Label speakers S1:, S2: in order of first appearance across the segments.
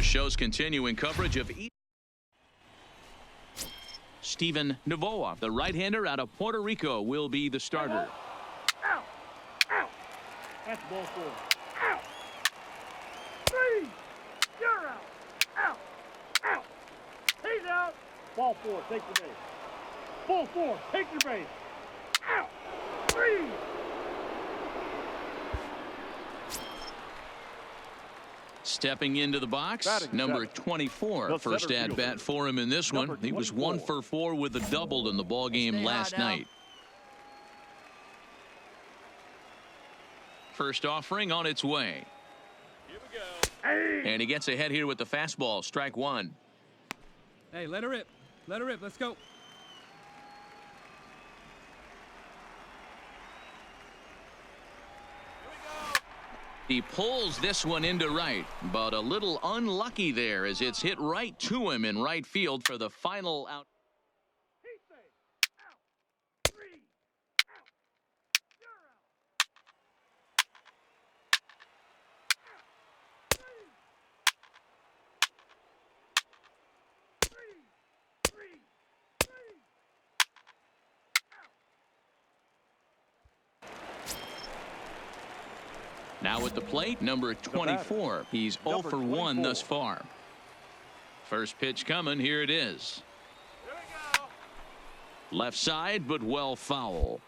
S1: show's continuing coverage of Steven Novoa, the right-hander out of Puerto Rico, will be the starter.
S2: Out. Out. That's ball 4. Out. 3. You're out. Out. Out. He's out. Ball 4. Take the base. Ball 4. Take your base. Out. 3.
S1: Stepping into the box, number 24. First at bat for him in this one. He was 1 for 4 with a double in the ball game last night. First offering on its way.
S2: Here we go.
S1: And he gets ahead here with the fastball. Strike 1.
S3: Hey, let her rip. Let her rip. Let's go.
S1: He pulls this one into right, but a little unlucky there as it's hit right to him in right field for the final out.
S2: He's safe. Out. 3. Out. You're out. Out. 3. 3. 3. 3.
S1: Now at the plate, number 24. He's 0 for 1 thus far. First pitch coming. Here it is.
S2: Here we go.
S1: Left side, but well foul.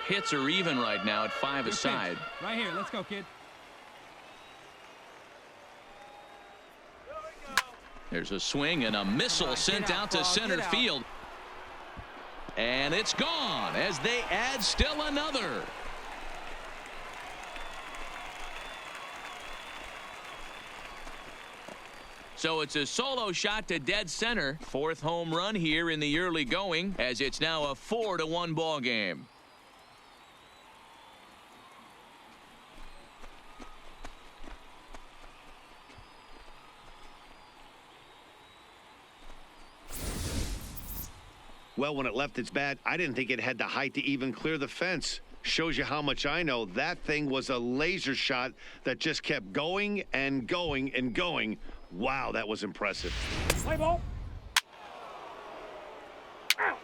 S1: Hits are even right now at 5 aside.
S3: Right here. Let's go, kid.
S2: Here we go.
S1: There's a swing and a missile sent out to center field. And it's gone as they add still another. So it's a solo shot to dead center. 4th home run here in the early going as it's now a 4-1 ball game.
S4: Well, when it left its bat, I didn't think it had the height to even clear the fence. Shows you how much I know. That thing was a laser shot that just kept going and going and going. Wow, that was impressive.
S2: Play ball. Out.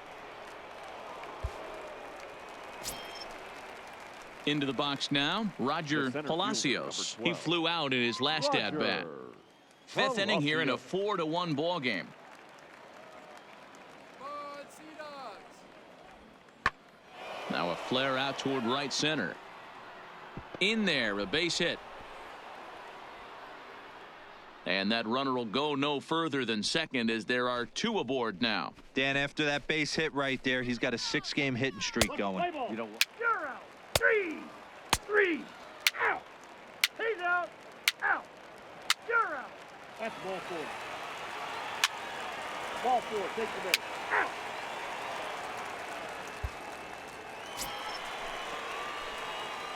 S1: Into the box now, Roger Palacios. He flew out in his last at bat. 5th inning here in a 4-1 ball game. Now a flare out toward right center. In there, a base hit. And that runner will go no further than second as there are 2 aboard now.
S5: Dan, after that base hit right there, he's got a 6-game hitting streak going.
S2: You know what? You're out. 3. 3. Out. He's out. Out. You're out. That's ball 4. Ball 4. Take the base. Out.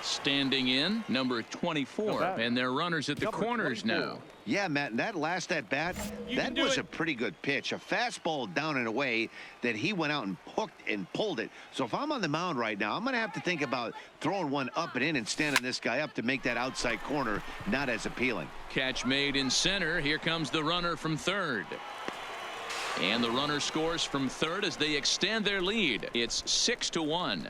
S1: Standing in, number 24, and they're runners at the corners now.
S4: Yeah, Matt, and that last at bat, that was a pretty good pitch. A fastball down and away that he went out and hooked and pulled it. So if I'm on the mound right now, I'm going to have to think about throwing one up and in and standing this guy up to make that outside corner not as appealing.
S1: Catch made in center. Here comes the runner from third. And the runner scores from third as they extend their lead. It's 6-1.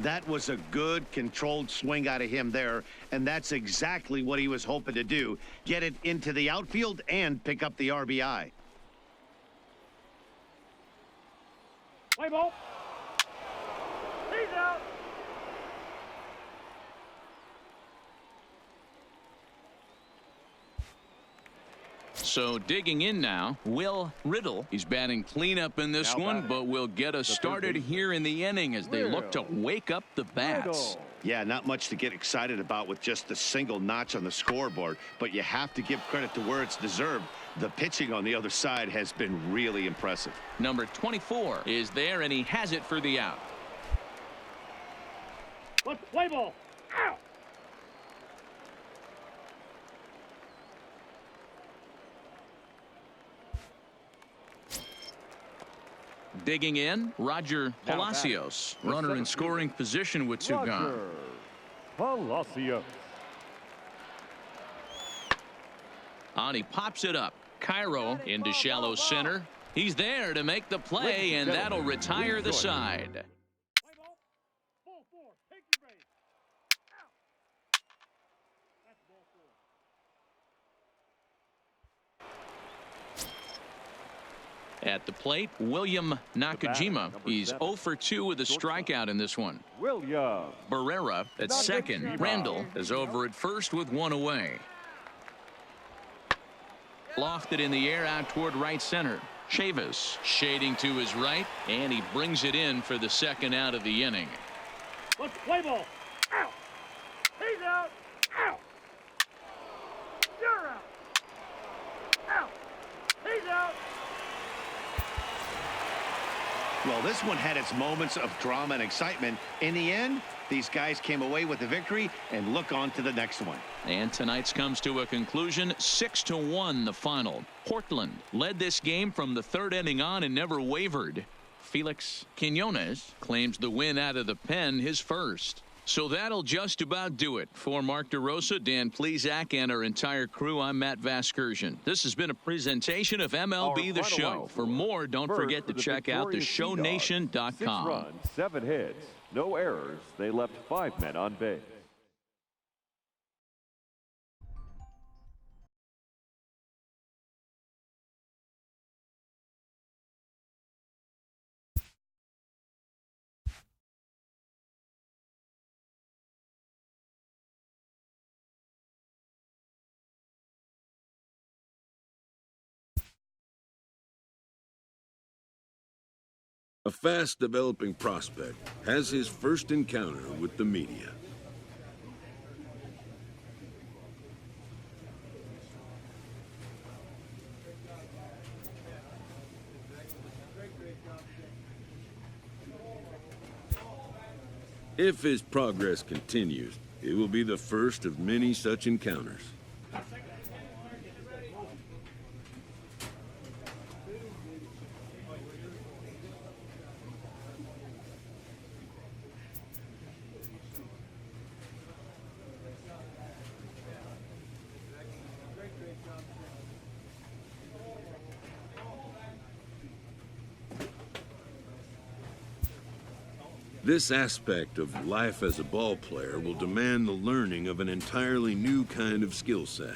S4: That was a good controlled swing out of him there, and that's exactly what he was hoping to do. Get it into the outfield and pick up the RBI.
S2: Play ball. He's out.
S1: So digging in now, Will Riddle. He's batting cleanup in this one, but will get us started here in the inning as they look to wake up the bats.
S4: Yeah, not much to get excited about with just a single notch on the scoreboard, but you have to give credit to where it's deserved. The pitching on the other side has been really impressive.
S1: Number 24 is there, and he has it for the out.
S2: Let's play ball. Out.
S1: Digging in, Roger Palacios, runner in scoring position with 2 gone.
S2: Palacios.
S1: And he pops it up. Cairo into shallow center. He's there to make the play, and that'll retire the side.
S2: Play ball. Ball 4. Take your base. Out. That's ball 4.
S1: At the plate, William Nakajima. He's 0 for 2 with a strikeout in this one.
S6: William
S1: Barrera at second. Randall is over at first with one away. Lofted in the air out toward right center. Chavis shading to his right, and he brings it in for the second out of the inning.
S2: Let's play ball. Out. He's out. Out. You're out. Out. He's out.
S4: Well, this one had its moments of drama and excitement. In the end, these guys came away with the victory and look on to the next one.
S1: And tonight's comes to a conclusion. 6-1 the final. Portland led this game from the third inning on and never wavered. Felix Quinones claims the win out of the pen, his first. So that'll just about do it. For Mark DeRosa, Dan Plesac, and our entire crew, I'm Matt Vasgersian. This has been a presentation of MLB The Show. For more, don't forget to check out theshownation.com.
S6: 6 runs, 7 hits, no errors. They left 5 men on base.
S7: A fast-developing prospect has his first encounter with the media. If his progress continues, it will be the first of many such encounters. This aspect of life as a ball player will demand the learning of an entirely new kind of skill set.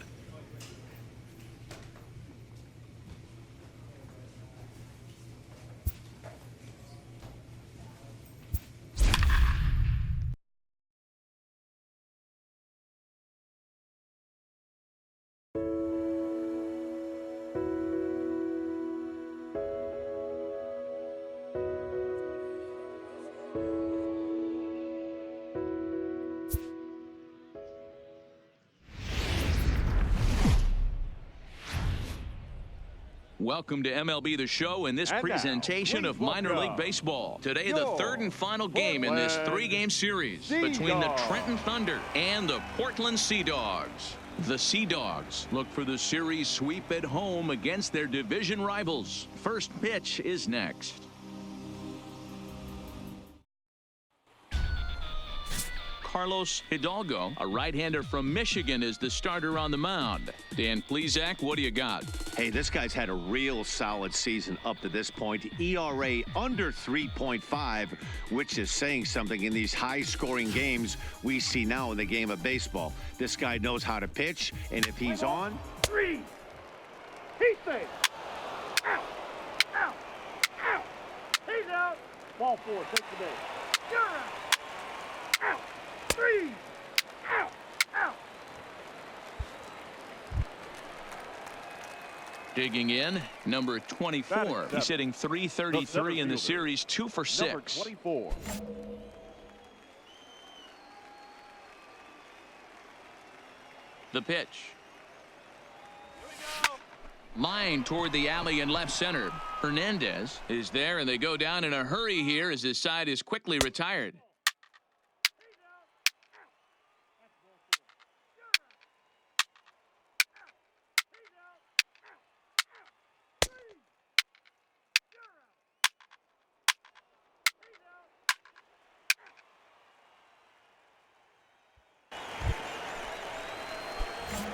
S1: Welcome to MLB The Show and this presentation of minor league baseball. Today, the third and final game in this 3-game series between the Trenton Thunder and the Portland Sea Dogs. The Sea Dogs look for the series sweep at home against their division rivals. First pitch is next. Carlos Hidalgo, a right-hander from Michigan, is the starter on the mound. Dan Plesac, what do you got?
S4: Hey, this guy's had a real solid season up to this point. ERA under 3.5, which is saying something in these high-scoring games we see now in the game of baseball. This guy knows how to pitch, and if he's on...
S2: 3. He's safe. Out. Out. Out. He's out. Ball 4. Take the base. You're out. Out. 3. Out. Out.
S1: Digging in, number 24. He's hitting .333 in the series, 2 for 6.
S6: Number 24.
S1: The pitch. Line toward the alley in left center. Hernandez is there, and they go down in a hurry here as his side is quickly retired.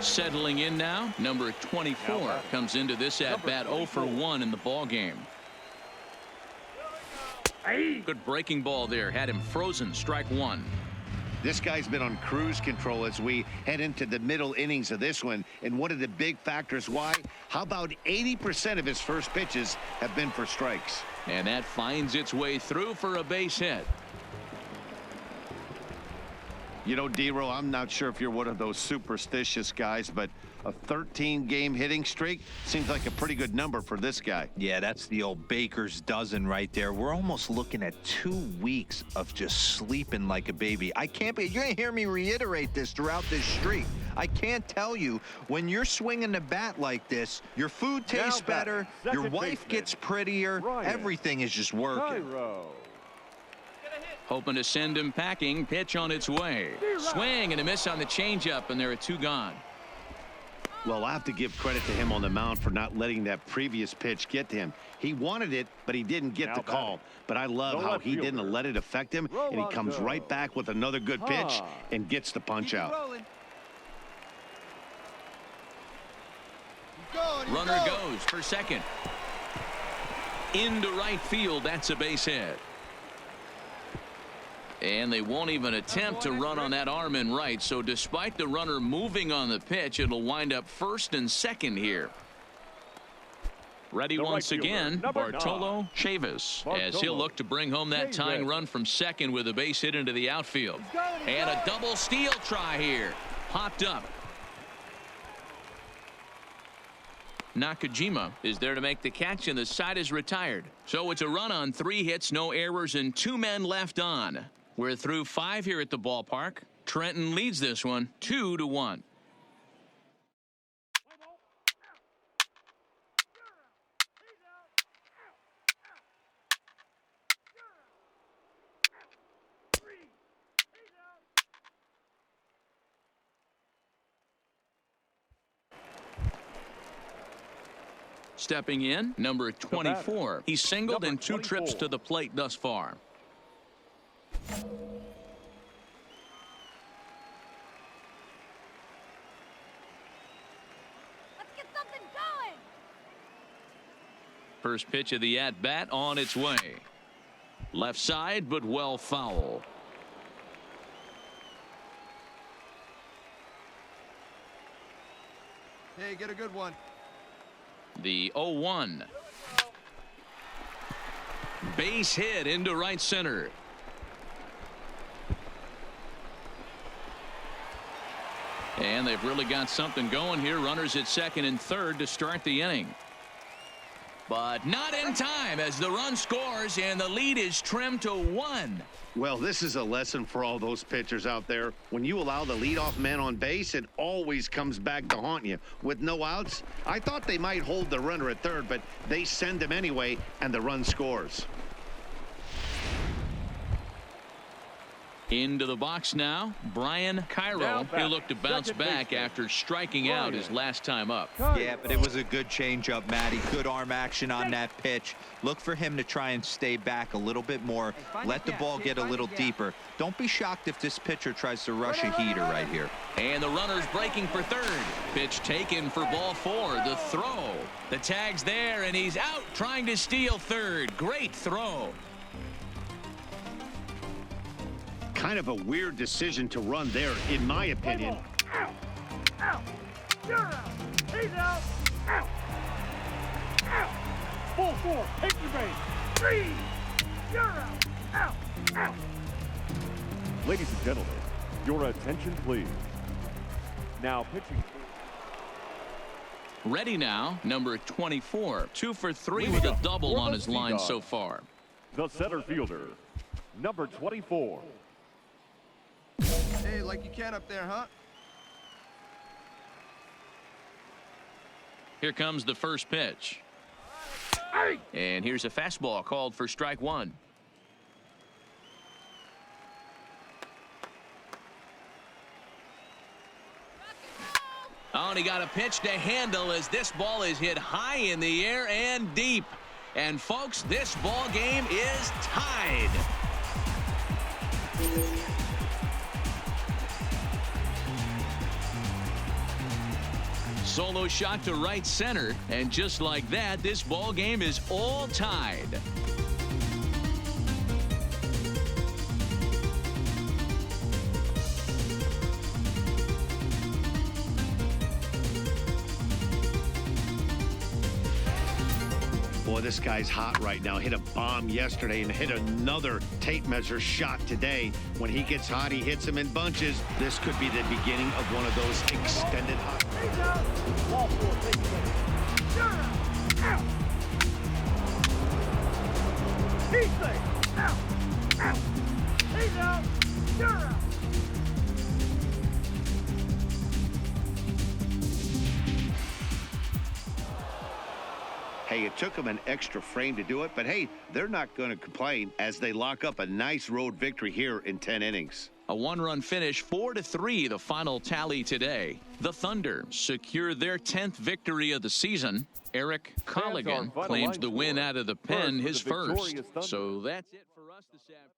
S1: Settling in now, number 24 comes into this at-bat 0 for 1 in the ball game. Good breaking ball there, had him frozen. Strike one.
S4: This guy's been on cruise control as we head into the middle innings of this one. And one of the big factors why? How about 80% of his first pitches have been for strikes?
S1: And that finds its way through for a base hit.
S4: You know, D-Row, I'm not sure if you're one of those superstitious guys, but a 13-game hitting streak seems like a pretty good number for this guy.
S5: Yeah, that's the old baker's dozen right there. We're almost looking at 2 weeks of just sleeping like a baby. I can't be, you're gonna hear me reiterate this throughout this streak. I can't tell you, when you're swinging the bat like this, your food tastes better, your wife gets prettier, everything is just working.
S1: Hoping to send him packing. Pitch on its way. Swing and a miss on the changeup, and there are 2 gone.
S4: Well, I have to give credit to him on the mound for not letting that previous pitch get to him. He wanted it, but he didn't get the call. But I love how he didn't let it affect him, and he comes right back with another good pitch and gets the punch out.
S1: Runner goes for second. Into right field. That's a base hit. And they won't even attempt to run on that arm in right. So despite the runner moving on the pitch, it'll wind up first and second here. Ready once again, Bartolo Chavis, as he'll look to bring home that tying run from second with a base hit into the outfield. And a double steal try here. Popped up. Nakajima is there to make the catch, and the side is retired. So it's a run on 3 hits, no errors, and 2 men left on. We're through 5 here at the ballpark. Trenton leads this one 2-1. Stepping in, number 24. He's singled in 2 trips to the plate thus far.
S8: Let's get something going.
S1: First pitch of the at-bat on its way. Left side, but well foul.
S9: Hey, get a good one.
S1: The 0-1. Base hit into right center. And they've really got something going here. Runners at second and third to start the inning. But not in time as the run scores and the lead is trimmed to 1.
S4: Well, this is a lesson for all those pitchers out there. When you allow the leadoff man on base, it always comes back to haunt you. With no outs, I thought they might hold the runner at third, but they send him anyway, and the run scores.
S1: Into the box now, Brian Cairo. He'll look to bounce back after striking out his last time up.
S5: Yeah, but it was a good changeup, Matty. Good arm action on that pitch. Look for him to try and stay back a little bit more. Let the ball get a little deeper. Don't be shocked if this pitcher tries to rush a heater right here.
S1: And the runner's breaking for third. Pitch taken for ball 4. The throw. The tag's there, and he's out trying to steal third. Great throw.
S4: Kind of a weird decision to run there, in my opinion.
S2: Out. Out. You're out. He's out. Out. Out. Ball 4. Take your base. 3. You're out. Out. Out.
S6: Ladies and gentlemen, your attention please. Now pitching.
S1: Ready now, number 24. 2 for 3 with a double on his line so far.
S6: The center fielder, number 24.
S9: Hey, like you can up there, huh?
S1: Here comes the first pitch. And here's a fastball called for strike 1. Oh, and he got a pitch to handle as this ball is hit high in the air and deep. And folks, this ball game is tied. solo shot to right center, and just like that, this ball game is all tied.
S4: Boy, this guy's hot right now. Hit a bomb yesterday and hit another tape measure shot today. When he gets hot, he hits them in bunches. This could be the beginning of one of those extended hot.
S2: He's out. Ball 4, take the base. You're out. Out. He's safe. Out. Out. He's out. You're out.
S4: Hey, it took them an extra frame to do it, but hey, they're not going to complain as they lock up a nice road victory here in 10 innings.
S1: A one-run finish, 4-3, the final tally today. The Thunder secure their 10th victory of the season. Eric Colligan claims the win out of the pen, his first. So that's it for us this afternoon.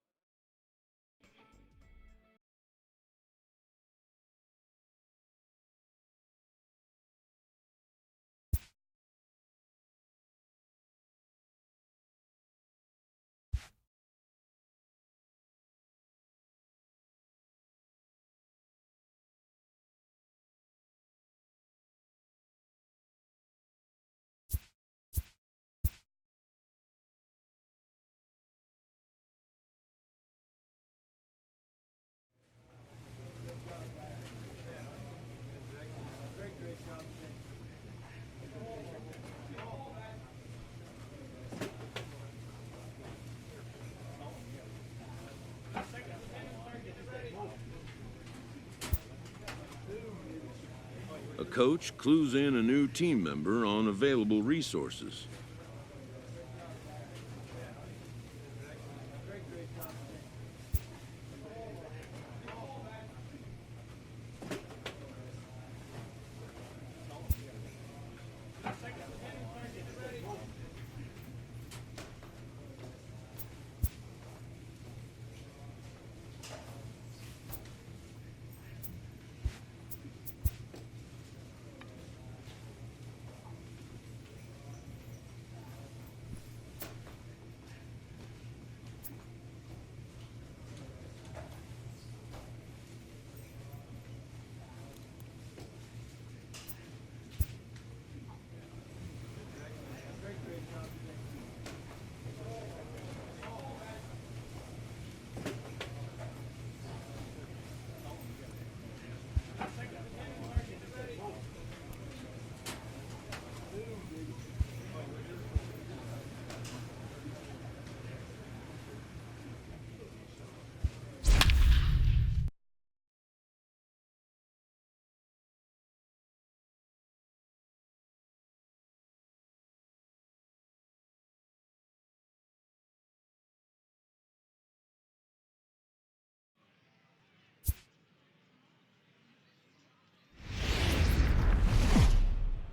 S7: A coach clues in a new team member on available resources.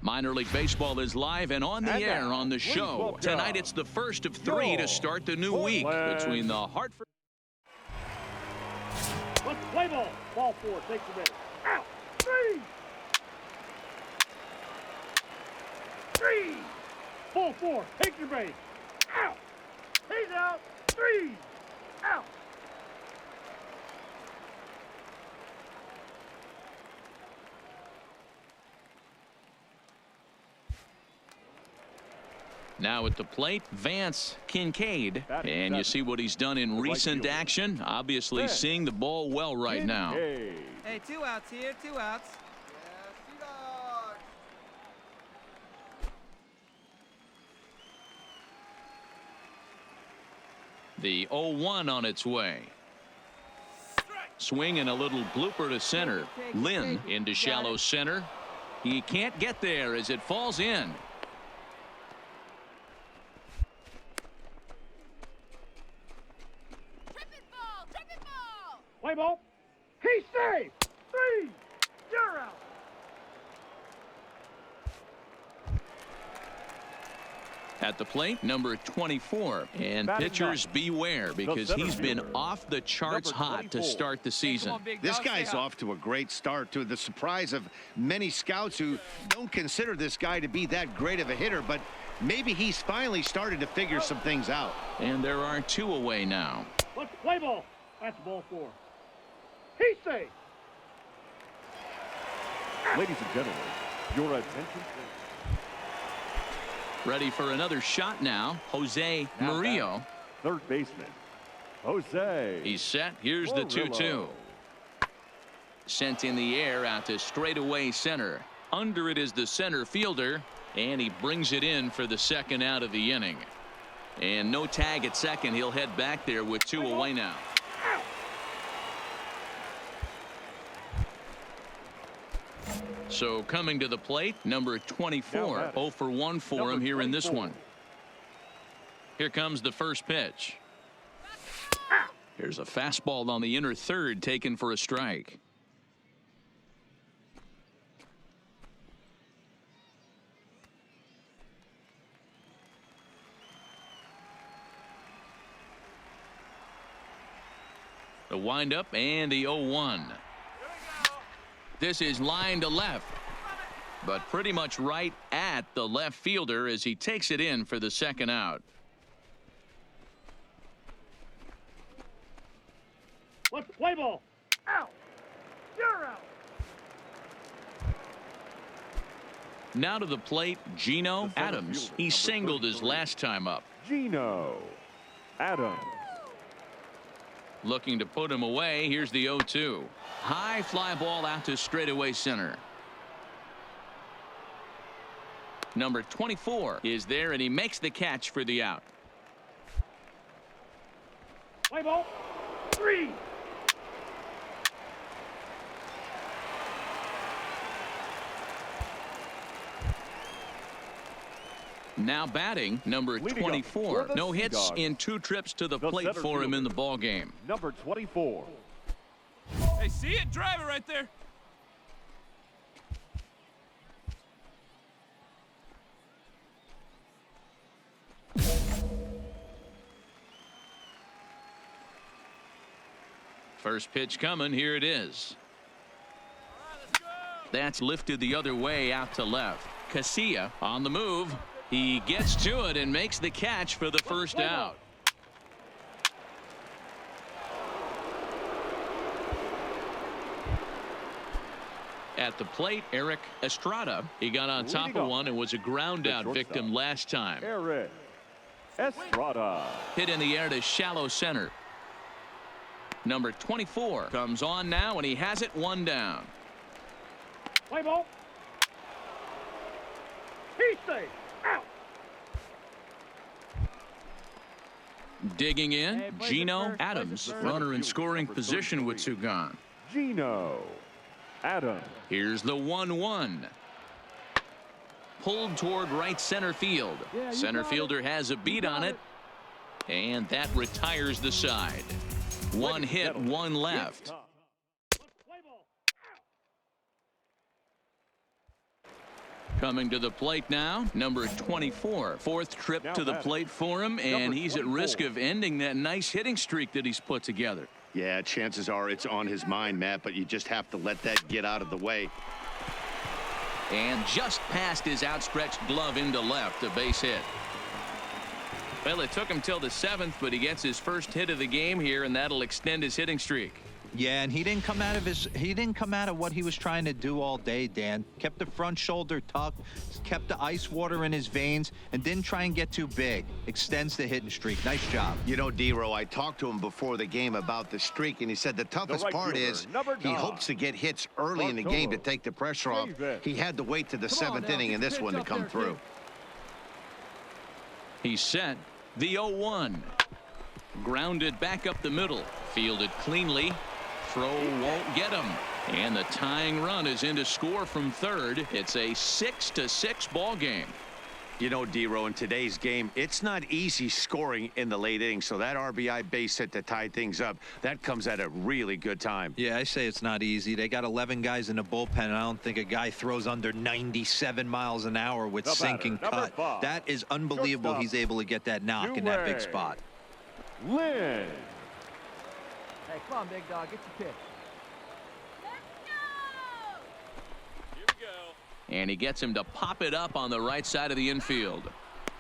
S1: Minor League Baseball is live and on the air on the show. Tonight it's the first of 3 to start the new week between the Hartford.
S2: Let's play ball. Ball 4, take the base. Out. 3. 3. Ball 4, take your base. Out. He's out. 3. Out.
S1: Now at the plate, Vance Kincaid. And you see what he's done in recent action. Obviously seeing the ball well right now.
S3: Hey, 2 outs here, 2 outs.
S1: The 0-1 on its way. Swing and a little blooper to center. Lynn into shallow center. He can't get there as it falls in.
S2: Play ball. He's safe. 3. You're out.
S1: At the plate, number 24. And
S6: Batting
S1: pitchers
S6: ninth,
S1: beware, because
S6: center
S1: he's been
S6: fielder,
S1: off the charts
S6: number
S1: hot to
S6: 24.
S1: start the season.
S3: Come on, big
S4: This
S3: dog, stay
S4: guy's
S3: hot.
S4: off to a great start, to the surprise of many scouts who don't consider this guy to be that great of a hitter, but maybe he's finally started to figure some things out.
S1: And there are 2 away now.
S2: Let's play ball. That's ball 4. He's safe.
S6: Ladies and gentlemen, your attention please.
S1: Ready for another shot now. Jose
S6: Now
S1: Murillo.
S6: Third baseman, Jose.
S1: He's set. Here's the 2-2.
S6: Murillo.
S1: Sent in the air out to straightaway center. Under it is the center fielder, and he brings it in for the second out of the inning. And no tag at second. He'll head back there with 2 away now. So coming to the plate, number 24. 0 for 1 for him here in this one. Here comes the first pitch. Here's a fastball on the inner third, taken for a strike. The windup and the 0-1. This is line to left, but pretty much right at the left fielder as he takes it in for the second out.
S2: Let's play ball. Out. You're out.
S1: Now to the plate, Gino
S6: The center
S1: Adams.
S6: fielder,
S1: He
S6: number
S1: singled his
S6: 33.
S1: last time up.
S6: Gino Adams.
S1: Looking to put him away. Here's the 0-2. High fly ball out to straightaway center. Number 24 is there, and he makes the catch for the out.
S2: Play ball. 3.
S1: Now batting, number
S6: Leading up
S1: 24.
S6: for the
S1: No hits
S6: Seagull.
S1: in 2 trips to the
S6: The
S1: plate
S6: center
S1: for him in
S6: fielder.
S1: the ball game.
S6: Number 24.
S3: Hey, see it? Drive it right there.
S1: First pitch coming. Here it is. That's lifted the other way out to left. Casilla on the move. He gets to it and makes the catch for the first out. At the plate, Eric Estrada. He got on top
S6: Leading
S1: of
S6: off,
S1: one and was a ground
S6: the
S1: out
S6: shortstop,
S1: victim last time.
S6: Eric Estrada.
S1: Hit in the air to shallow center. Number 24 comes on now, and he has it 1 down.
S2: Play ball. He's safe. Out.
S1: Digging in,
S3: Hey, place it
S1: Gino
S3: first, place it
S1: Adams,
S3: first.
S1: runner in scoring
S6: Number
S1: position with
S6: 33.
S1: 2 gone.
S6: Gino Adams.
S1: Here's the 1-1. Pulled toward right center field.
S2: Yeah, you
S1: Center
S2: got
S1: fielder has a beat on it, and that retires the side. 1 hit, 1 left.
S2: Let's play ball.
S1: Coming to the plate now, number 24. 4th trip
S6: Now
S1: to the
S6: batting,
S1: plate for him, and
S6: number
S1: he's at risk
S6: 24.
S1: of ending that nice hitting streak that he's put together.
S4: Yeah, chances are it's on his mind, Matt, but you just have to let that get out of the way.
S1: And just past his outstretched glove into left, a base hit. Well, it took him till the 7th, but he gets his first hit of the game here, and that'll extend his hitting streak.
S5: Yeah, and he didn't come out of what he was trying to do all day, Dan. Kept the front shoulder tucked, kept the ice water in his veins, and didn't try and get too big. Extends the hitting streak. Nice job.
S4: You know, D-Row, I talked to him before the game about the streak, and he said the toughest
S6: right
S4: part
S6: fielder,
S4: is
S6: number
S4: he
S6: 9.
S4: hopes to get hits early in the game to take the pressure off.
S6: Save it.
S4: He had to wait to the
S2: Come on
S4: 7th
S2: now,
S4: inning in
S2: get
S4: this
S2: the
S4: one to
S2: pitch
S4: come
S2: up there,
S4: through.
S2: kid.
S1: He's set. The 0-1. Grounded back up the middle. Fielded cleanly. Throw won't get him. And the tying run is in to score from third. It's a 6-6 ball game.
S4: You know, D-Row, in today's game, it's not easy scoring in the late innings, so that RBI base hit to tie things up, that comes at a really good time.
S5: Yeah, I say it's not easy. They got 11 guys in the bullpen, and I don't think a guy throws under 97 miles an hour with sinking cut. That is unbelievable. He's able to get that knock in that big spot.
S6: Lynn.
S2: Hey, come on, big dog. Get your pitch.
S1: And he gets him to pop it up on the right side of the infield.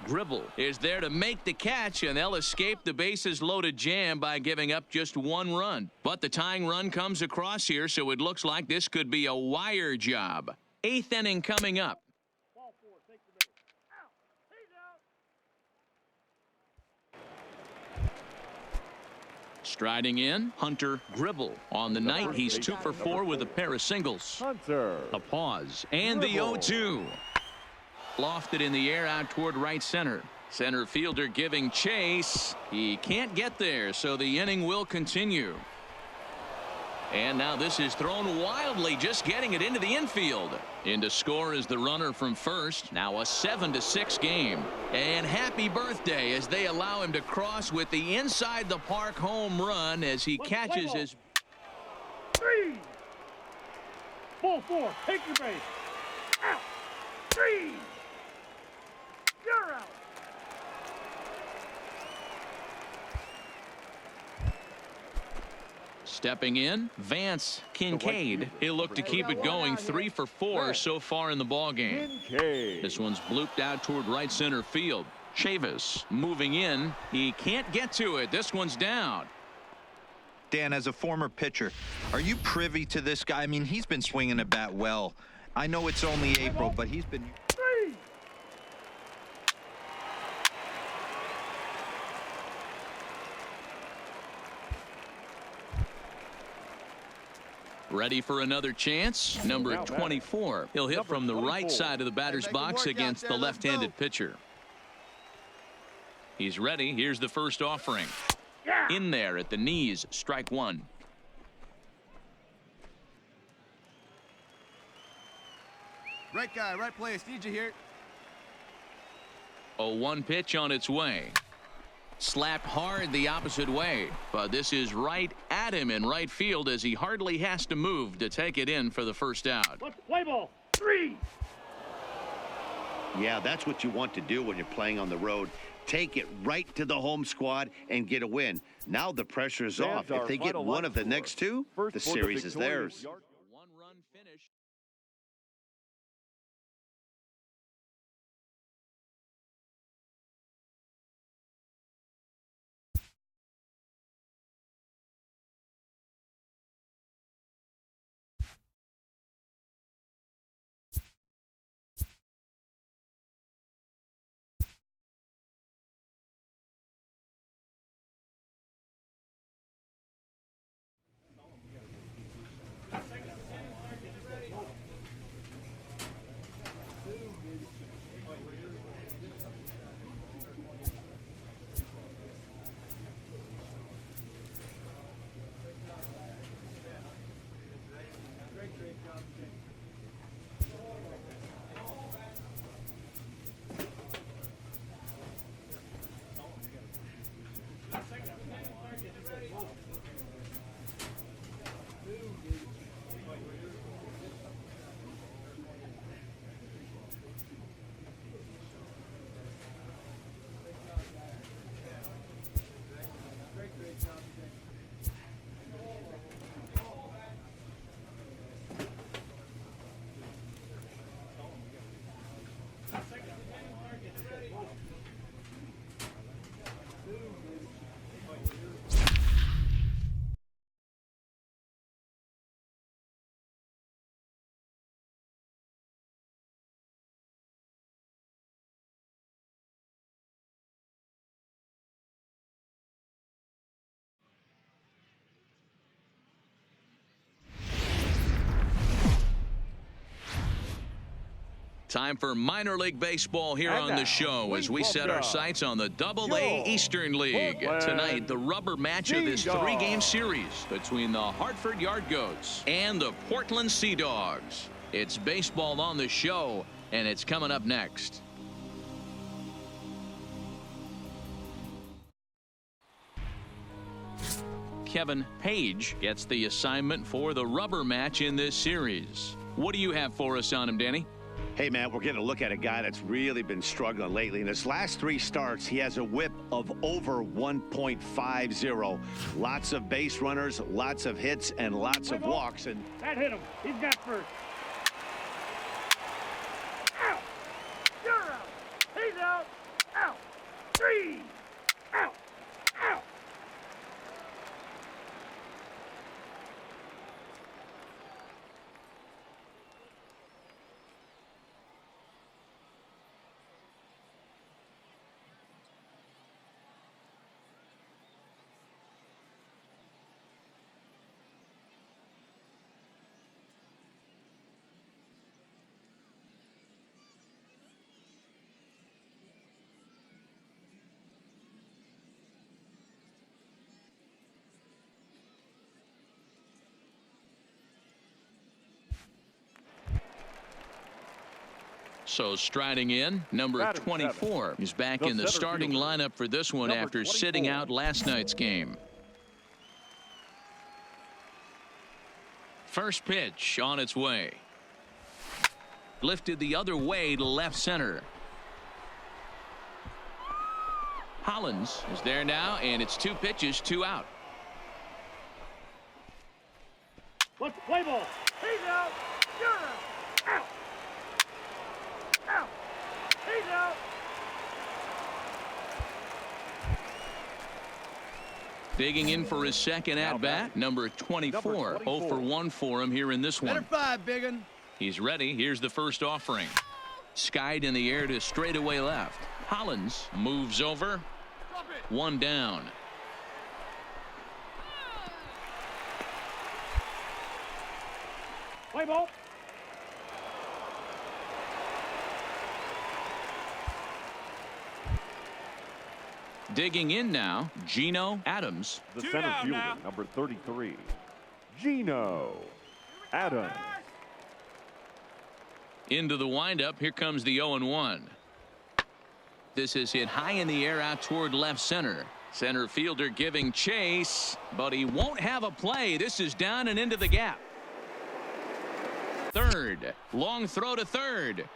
S1: Gribble is there to make the catch, and they'll escape the bases loaded jam by giving up just 1 run. But the tying run comes across here, so it looks like this could be a wire job. 8th inning coming up.
S2: Ball 4, take the base. Out. He's out.
S1: Striding in, Hunter Gribble. On the night, he's 2 for 4 with a pair of singles.
S6: Hunter.
S1: A pause, and the 0-2. Lofted in the air out toward right center. Center fielder giving chase. He can't get there, so the inning will continue. And now this is thrown wildly, just getting it into the infield. In to score is the runner from first. Now a 7-6 game. And happy birthday as they allow him to cross with the inside the park home run as he catches his.
S2: 3. Ball 4, take your base. Out. 3. You're out.
S1: Stepping in, Vance Kincaid. He'll look to keep it going. 3 for 4 so far in the ball game. This one's blooped out toward right center field. Chavis moving in. He can't get to it. This one's down.
S5: Dan, as a former pitcher, are you privy to this guy? I mean, he's been swinging the bat well. I know it's only April, but he's been.
S2: 3.
S1: Ready for another chance. Number 24. He'll hit from the right side of the batter's box against the left-handed pitcher. He's ready. Here's the first offering. In there at the knees. Strike 1.
S9: Right guy, right place. Need you here.
S1: 0-1 pitch on its way. Slapped hard the opposite way, but this is right at him in right field as he hardly has to move to take it in for the first out.
S2: Let's play ball. 3.
S4: Yeah, that's what you want to do when you're playing on the road. Take it right to the home squad and get a win. Now the pressure is off. If they get one of the next 2, the series is theirs.
S1: 1-run finish. Time for minor league baseball here on the show as we set our sights on the Double-A Eastern League. Tonight, the rubber match of this 3-game series between the Hartford Yard Goats and the Portland Sea Dogs. It's baseball on the show, and it's coming up next. Kevin Page gets the assignment for the rubber match in this series. What do you have for us on him, Danny?
S4: Hey, man, we're getting a look at a guy that's really been struggling lately. In his last 3 starts, he has a whip of over 1.50. Lots of base runners, lots of hits, and lots of walks. And
S2: that hit him. He's got first. Out. You're out. He's out. Out. 3. Out. Out.
S1: So striding in, number 24 is back in the starting lineup for this one after sitting out last night's game. First pitch on its way. Lifted the other way to left center. Hollins is there now, and it's 2 pitches, 2 out.
S2: What's the play ball? He's out. You're out. Out. Out. He's out.
S1: Digging in for his second at bat, number 24. 0 for 1 for him here in this one.
S9: Better 5, biggin.
S1: He's ready. Here's the first offering. Skied in the air to straightaway left. Hollins moves over. 1 down.
S2: Play ball.
S1: Digging in now, Geno Adams.
S6: The center fielder, number 33, Geno Adams.
S1: Into the windup. Here comes the 0-1. This is hit high in the air out toward left center. Center fielder giving chase, but he won't have a play. This is down and into the gap. Third. Long throw to third.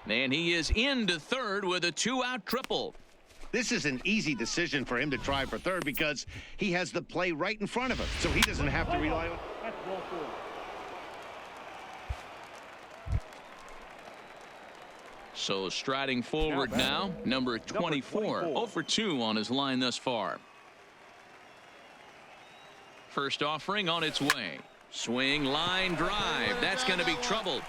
S1: And he is into third with a 2-out triple.
S4: this is an easy decision for him to try for third because he has the play right in front of him, so he doesn't have to rely on.
S2: That's ball 4.
S1: So striding forward now, number 24. 0 for 2 on his line thus far. First offering on its way. Swing, line, drive. That's going to be trouble.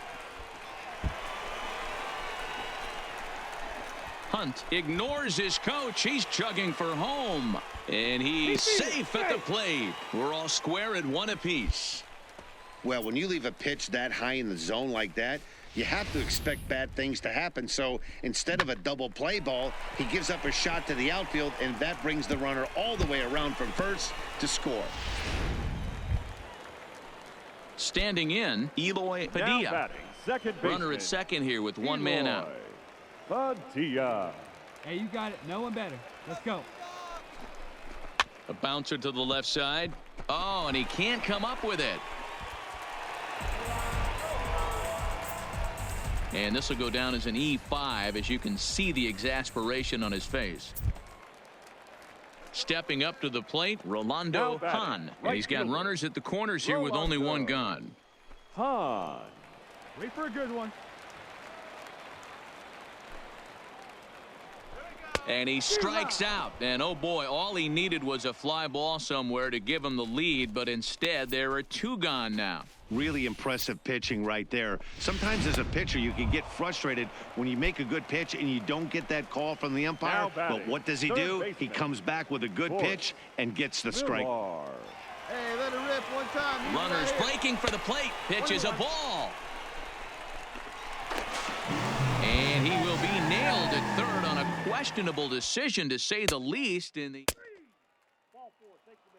S1: Hunt ignores his coach. He's chugging for home. And he's safe at the plate. We're all square at 1 apiece.
S4: Well, when you leave a pitch that high in the zone like that, you have to expect bad things to happen. So instead of a double play ball, he gives up a shot to the outfield, and that brings the runner all the way around from first to score.
S1: Standing in, Eloy Padilla. Runner at second here with one man out.
S6: Padilla.
S3: Hey, you got it. No one better. Let's go.
S1: A bouncer to the left side. Oh, and he can't come up with it. And this will go down as an E5, as you can see the exasperation on his face. Stepping up to the plate, Rolando Hahn. And he's got runners at the corners here with only one gone.
S6: Hahn.
S3: Wait for a good one.
S1: And he strikes out. And oh boy, all he needed was a fly ball somewhere to give him the lead, but instead there are 2 gone now.
S4: Really impressive pitching right there. Sometimes as a pitcher you can get frustrated when you make a good pitch and you don't get that call from the umpire. But what does he do? He comes back with a good pitch and gets the strike.
S9: Hey, let it rip one time.
S1: Runners breaking for the plate. Pitches a ball. And he will be nailed at third on a questionable decision, to say the least. In the
S2: Ball 4, take the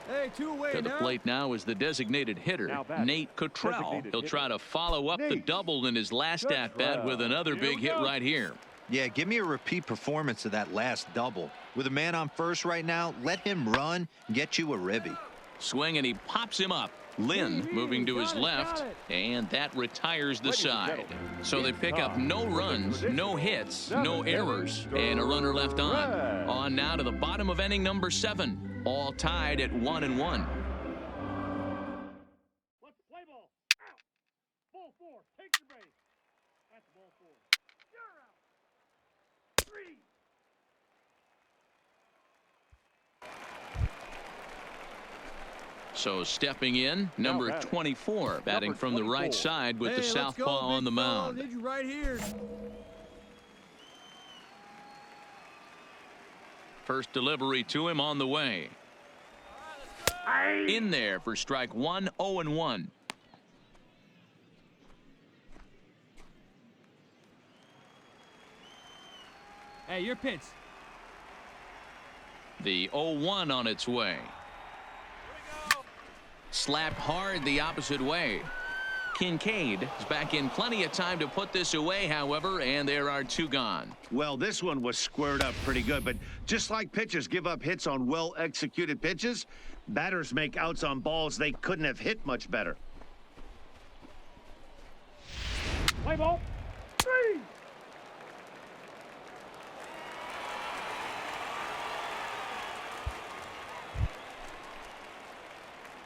S2: base.
S9: Hey, 2 away
S1: to the
S9: now.
S1: plate now is the designated hitter, Nate Cottrell. He'll try to follow up the double in his last at-bat with another big hit right here.
S5: Yeah, give me a repeat performance of that last double. With a man on first right now, let him run, get you a ribby.
S1: Swing, and he pops him up. Lynn moving to his left, and that retires the side. So they pick up no runs, no hits, no errors, and a runner left on. On now to the bottom of inning number 7, all tied at 1-1.
S2: Let's play ball. Out. Ball 4. Take your base. That's ball 4. You're out. 3.
S1: So stepping in, number 24, batting from the right side with the southpaw on the mound.
S9: Need you right here.
S1: First delivery to him on the way. In there for strike 1, 0-1.
S3: Hey, your pitch.
S1: The 0-1 on its way. Slapped hard the opposite way. Kincaid is back in plenty of time to put this away, however, and there are 2 gone.
S4: Well, this one was squared up pretty good, but just like pitchers give up hits on well-executed pitches, batters make outs on balls they couldn't have hit much better.
S2: Play ball. 3.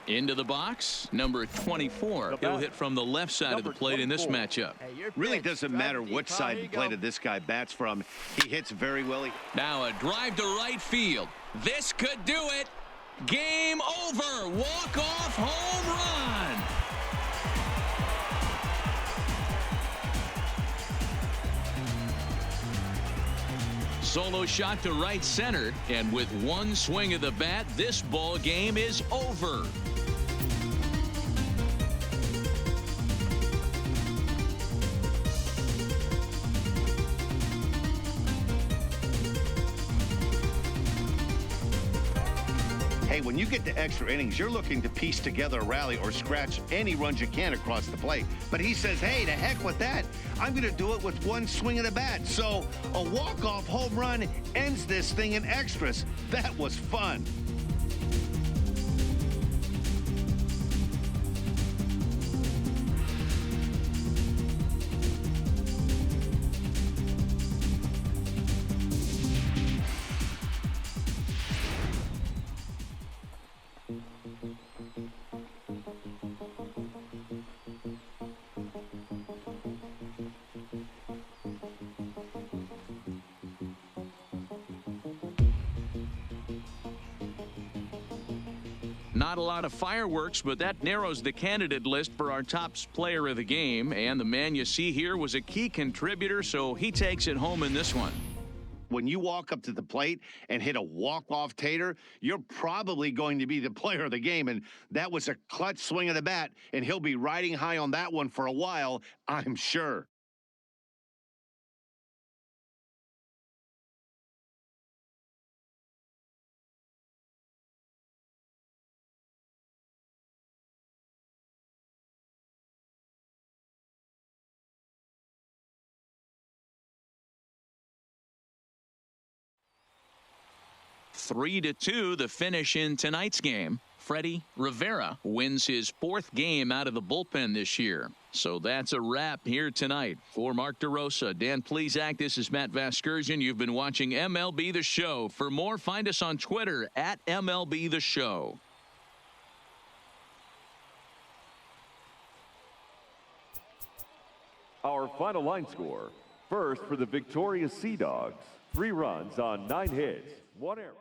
S1: Into the box, number 24. He'll hit from the left side of the plate in this matchup.
S4: Really doesn't matter what side the plate of this guy bats from. He hits very well.
S1: Now a drive to right field. This could do it. Game over. Walk-off home run. Solo shot to right center, and with one swing of the bat, this ball game is over.
S4: Hey, when you get to extra innings, you're looking to piece together a rally or scratch any runs you can across the plate. But he says, hey, to heck with that. I'm going to do it with one swing of the bat. So a walk-off home run ends this thing in extras. That was fun.
S1: Not a lot of fireworks, but that narrows the candidate list for our top player of the game. And the man you see here was a key contributor, so he takes it home in this one.
S4: When you walk up to the plate and hit a walk-off tater, you're probably going to be the player of the game. And that was a clutch swing of the bat, and he'll be riding high on that one for a while, I'm sure.
S1: Three to 2, the finish in tonight's game. Freddie Rivera wins his 4th game out of the bullpen this year. So that's a wrap here tonight. For Mark DeRosa, Dan Plesac, this is Matt Vasgersian. You've been watching MLB The Show. For more, find us on Twitter at MLB The Show.
S6: Our final line score. First for the victorious Sea Dogs. 3 runs on 9 hits, 1 error.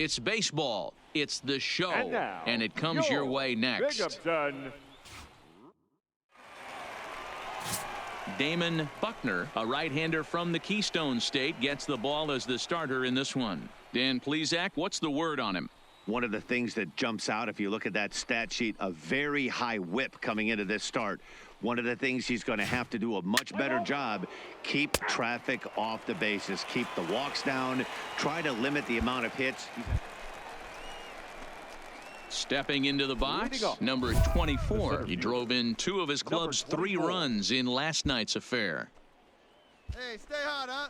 S1: It's baseball. It's the show.
S6: And now,
S1: and it comes your way next.
S6: Big son.
S1: Damon Buckner, a right-hander from the Keystone State, gets the ball as the starter in this one. Dan Plesac, what's the word on him?
S4: One of the things that jumps out, if you look at that stat sheet, a very high whip coming into this start. One of the things he's going to have to do a much better job, keep traffic off the bases, keep the walks down, try to limit the amount of hits.
S1: Stepping into the box, number 24. He drove in 2 of his club's 3 runs in last night's affair.
S9: Hey, stay hot, huh?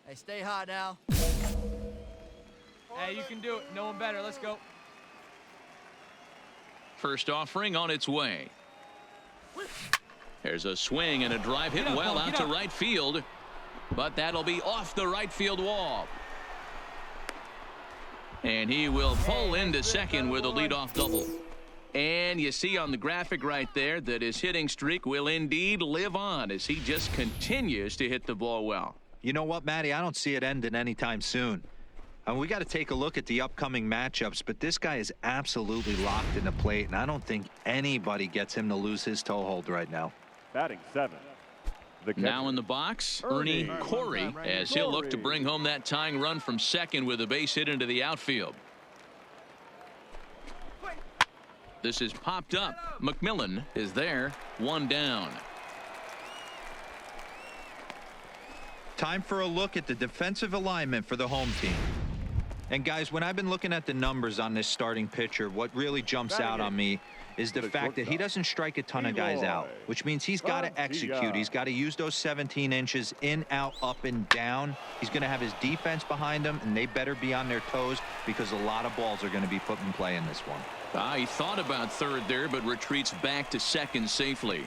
S9: Hey, stay hot now.
S3: Hey, you can do it. No one better. Let's go.
S1: First offering on its way. There's a swing and a drive hit
S3: Get up,
S1: well
S3: Paul,
S1: out
S3: get
S1: to
S3: up.
S1: right field. But that'll be off the right field wall. And he will pull into second with a leadoff double. And you see on the graphic right there that his hitting streak will indeed live on as he just continues to hit the ball well.
S5: You know what, Matty? I don't see it ending anytime soon. We got to take a look at the upcoming matchups, but this guy is absolutely locked in the plate, and I don't think anybody gets him to lose his toehold right now.
S6: Batting 7.
S1: Now in the box, Ernie Corey, as he'll look to bring home that tying run from second with a base hit into the outfield. This is popped up. McMillan is there. 1 down.
S5: Time for a look at the defensive alignment for the home team. And guys, when I've been looking at the numbers on this starting pitcher, what really jumps out on me is the fact that he doesn't strike a ton of guys out, which means he's got to execute. He's got to use those 17 inches in, out, up, and down. He's going to have his defense behind him, and they better be on their toes because a lot of balls are going to be put in play in this one.
S1: He thought about third there, but retreats back to second safely.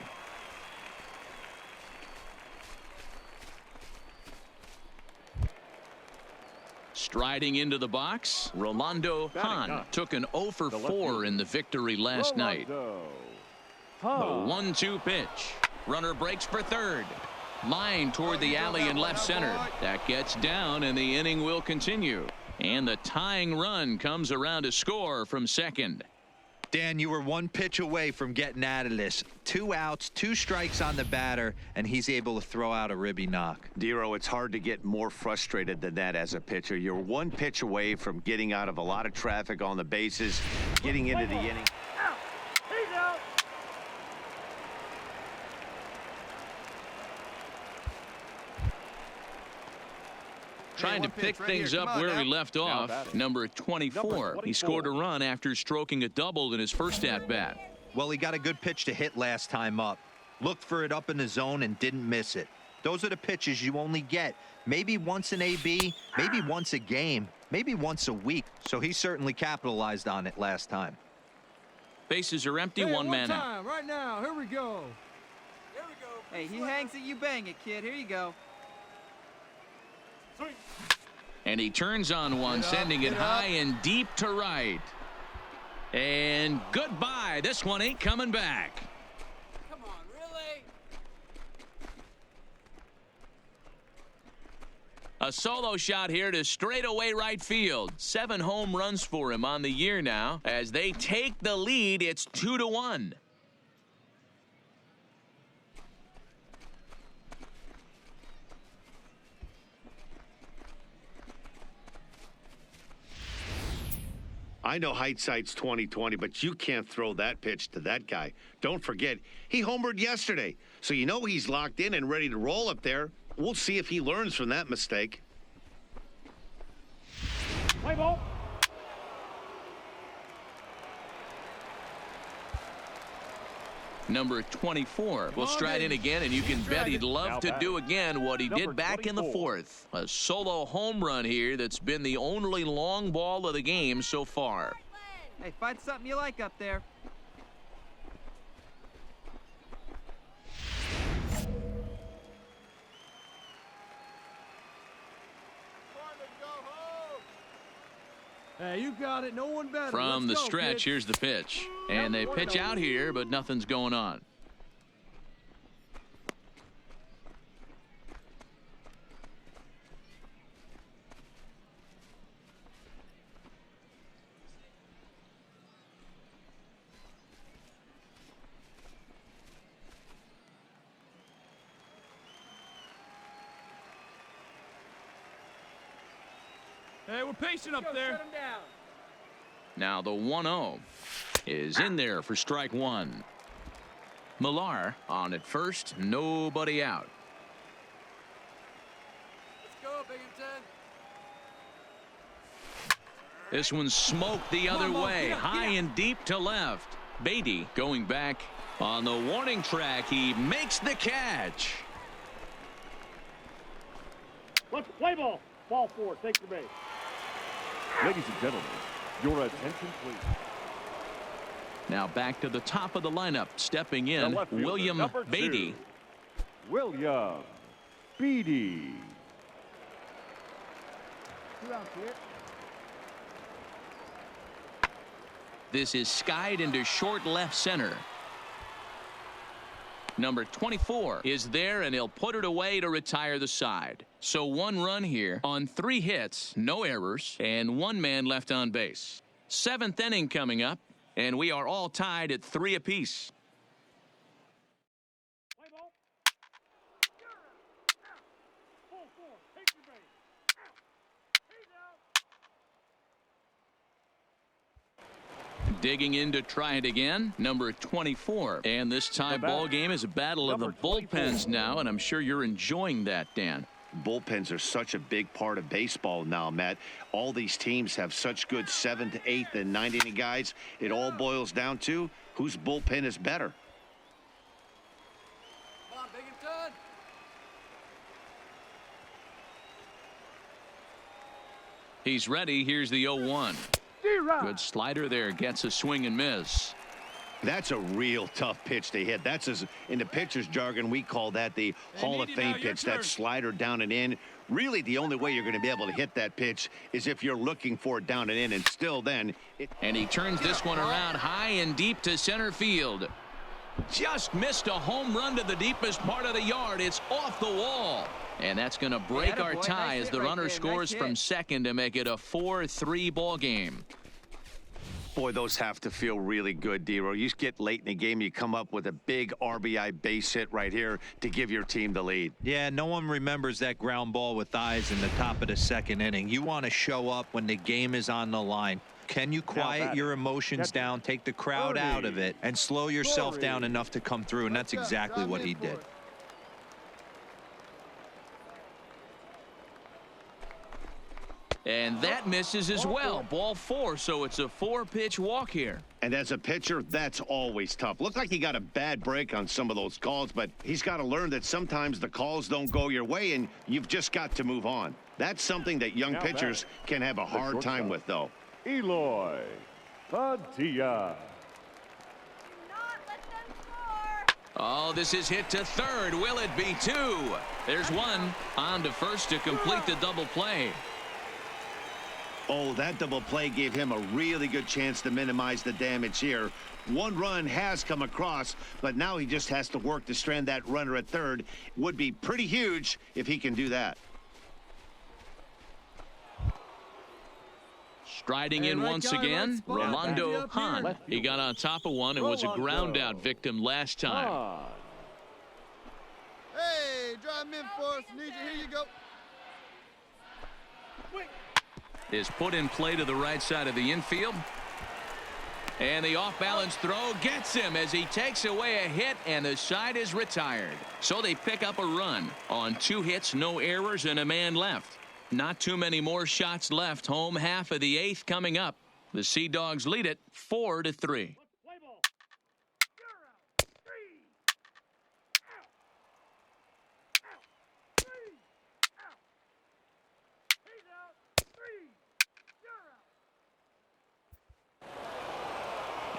S1: Striding into the box, Rolando Hahn took an 0 for 4 in the victory last night. The 1-2 pitch. Runner breaks for third. Line toward the alley in left center. That gets down, and the inning will continue. And the tying run comes around to score from second.
S5: Dan, you were 1 pitch away from getting out of this. 2 outs, 2 strikes on the batter, and he's able to throw out a ribby knock.
S4: Dero, it's hard to get more frustrated than that as a pitcher. You're 1 pitch away from getting out of a lot of traffic on the bases, getting into the inning.
S2: Out. He's out.
S1: Trying to pick things up where he left off. Number 24. He scored a run after stroking a double in his first at-bat.
S5: Well, he got a good pitch to hit last time up. Looked for it up in the zone and didn't miss it. Those are the pitches you only get maybe once in AB, maybe once a game, maybe once a week. So he certainly capitalized on it last time.
S1: Bases are empty, 1 man out.
S3: Right now. Here we go.
S10: Hey, he hangs it, you bang it, kid. Here you go.
S2: Swing.
S1: And he turns on one, sending it high and deep to right. And goodbye. This one ain't coming back.
S10: Come on, really?
S1: A solo shot here to straightaway right field. 7 home runs for him on the year now. As they take the lead, it's 2-1.
S4: I know hindsight's 20/20, but you can't throw that pitch to that guy. Don't forget, he homered yesterday, so you know he's locked in and ready to roll up there. We'll see if he learns from that mistake.
S2: Play ball.
S1: Number 24 will stride in again, and you can bet he'd love to do again what he did back in the 4th. A solo home run here that's been the only long ball of the game so far.
S10: Hey, find something you like up there.
S3: Hey, you got it. No one better.
S1: From the
S3: Let's go,
S1: stretch,
S3: kid.
S1: here's the pitch. And they pitch out here, but nothing's going on.
S3: Hey, we're patient up there.
S1: Now the 1-0 is in there for strike one. Millar on at first, nobody out.
S10: Let's go, Binghamton.
S1: This one's smoked the other way, high and deep to left. Beatty going back on the warning track. He makes the catch.
S2: Let's play ball. Ball 4. Take the base.
S6: Ladies and gentlemen, your attention please.
S1: Now back to the top of the lineup, stepping
S6: The
S1: in,
S6: left fielder,
S1: William
S6: number 2,
S1: Beatty.
S6: William Beatty.
S2: 2 outs here.
S1: This is skied into short left center. Number 24 is there, and he'll put it away to retire the side. So 1 run here on 3 hits, no errors, and 1 man left on base. 7th inning coming up, and we are all tied at 3 apiece.
S2: Play ball. Ball 4. Take the base. He's out.
S1: Digging in to try it again, number 24. And this tie ball game is a battle of the bullpens now, and I'm sure you're enjoying that, Dan.
S4: Bullpens are such a big part of baseball now, Matt. All these teams have such good 7th, 8th, and 9th inning guys. It all boils down to whose bullpen is better.
S10: Come on, Binghamton.
S1: He's ready. Here's the 0-1. Good slider there. Gets a swing and miss.
S4: That's a real tough pitch to hit. That's, as in the pitcher's jargon, we call that the Hall of Fame pitch. That slider down and in. Really, the only way you're going to be able to hit that pitch is if you're looking for it down and in, and still then.
S1: And he turns this one around high and deep to center field. Just missed a home run to the deepest part of the yard. It's off the wall. And that's going to break our tie as the runner scores from second to make it a 4-3 ball game.
S4: Boy, those have to feel really good, Dero. You get late in the game, you come up with a big RBI base hit right here to give your team the lead.
S5: Yeah, no one remembers that ground ball with eyes in the top of the 2nd inning. You want to show up when the game is on the line. Can you quiet your emotions down, take the crowd out of it, and slow yourself down enough to come through? And that's exactly what he did.
S1: And that misses as well. Ball 4, so it's a 4-pitch walk here.
S4: And as a pitcher, that's always tough. Looked like he got a bad break on some of those calls, but he's got to learn that sometimes the calls don't go your way, and you've just got to move on. That's something that young pitchers can have a hard time with, though.
S6: Eloy Padilla.
S1: Oh, this is hit to 3rd. Will it be 2? There's 1 on to 1st to complete the double play.
S4: Oh, that double play gave him a really good chance to minimize the damage here. 1 run has come across, but now he just has to work to strand that runner at 3rd. Would be pretty huge if he can do that.
S1: Striding in once again, Rolando Hahn. He got on top of one and was a ground out victim last time.
S9: Hey, drive him in for us. Need you. Here you go.
S1: Is put in play to the right side of the infield. And the off-balance throw gets him as he takes away a hit, and the side is retired. So they pick up a run on 2 hits, no errors, and a man left. Not too many more shots left. Home half of the 8th coming up. The Sea Dogs lead it 4-3.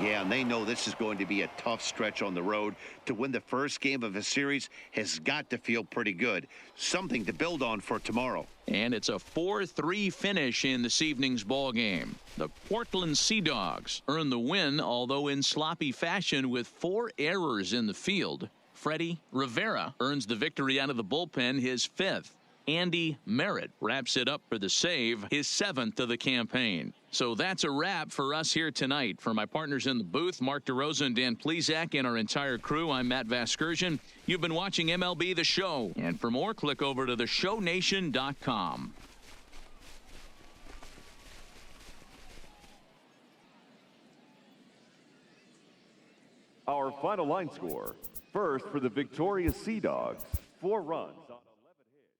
S4: Yeah, and they know this is going to be a tough stretch on the road. To win the first game of a series has got to feel pretty good. Something to build on for tomorrow.
S1: And it's a 4-3 finish in this evening's ball game. The Portland Sea Dogs earn the win, although in sloppy fashion with 4 errors in the field. Freddie Rivera earns the victory out of the bullpen, his 5th. Andy Merritt wraps it up for the save, his 7th of the campaign. So that's a wrap for us here tonight. For my partners in the booth, Mark DeRosa and Dan Plesac, and our entire crew, I'm Matt Vasgersian. You've been watching MLB The Show. And for more, click over to theshownation.com.
S6: Our final line score. First for the victorious Sea Dogs, 4 runs on 11 hits.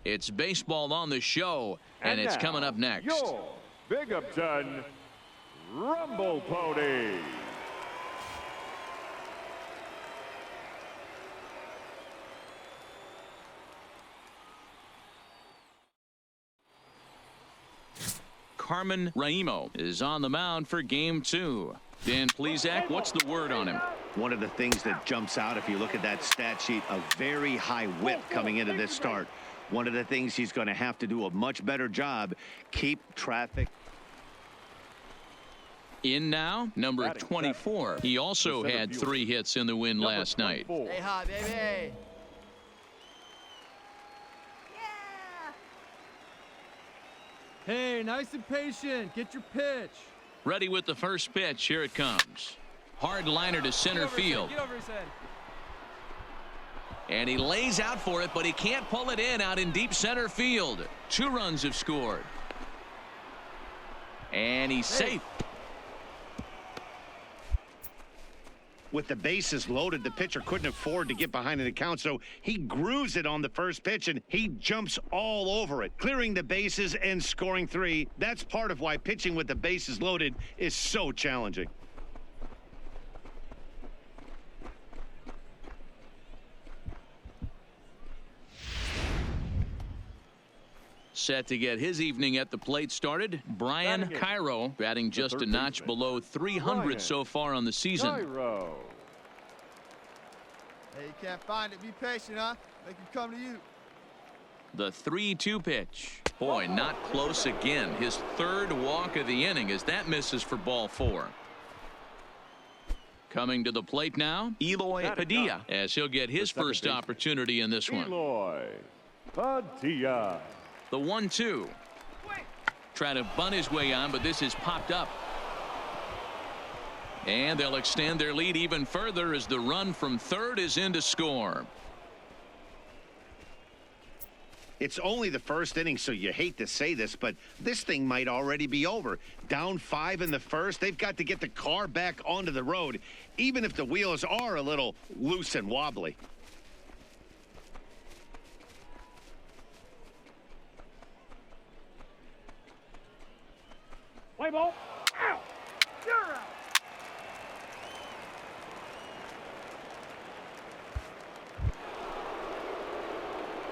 S1: It's baseball on the show, and it's coming up next.
S6: Your Binghamton Rumble Pony.
S1: Carmen Raimo is on the mound for game 2. Dan Plesac, what's the word on him?
S4: One of the things that jumps out, if you look at that stat sheet, a very high whip coming into this start. One of the things he's going to have to do a much better job, keep traffic.
S1: In now, number 24. He also had 3 hits in the win last night.
S10: Stay hot, baby.
S8: Yeah!
S3: Hey, nice and patient. Get your pitch.
S1: Ready with the first pitch. Here it comes. Hard liner to center field.
S10: Get over his head.
S1: And he lays out for it, but he can't pull it in out in deep center field. 2 runs have scored. And he's safe.
S4: With the bases loaded, the pitcher couldn't afford to get behind an account, so he grooves it on the first pitch, and he jumps all over it, clearing the bases and scoring 3. That's part of why pitching with the bases loaded is so challenging.
S1: Set to get his evening at the plate started. Brian Cairo batting just a notch below 300 so far on the season.
S6: Cairo.
S9: Hey, you can't find it. Be patient, huh? They can come to you.
S1: The 3-2 pitch. Boy, not close again. His third walk of the inning as that misses for ball 4. Coming to the plate now, Eloy Padilla, as he'll get his first opportunity in this one.
S6: Eloy Padilla.
S1: The 1-2. Trying to bunt his way on, but this is popped up. And they'll extend their lead even further as the run from third is in to score.
S4: It's only the first inning, so you hate to say this, but this thing might already be over. Down 5 in the first, they've got to get the car back onto the road, even if the wheels are a little loose and wobbly.
S2: Play ball. Out. You're out.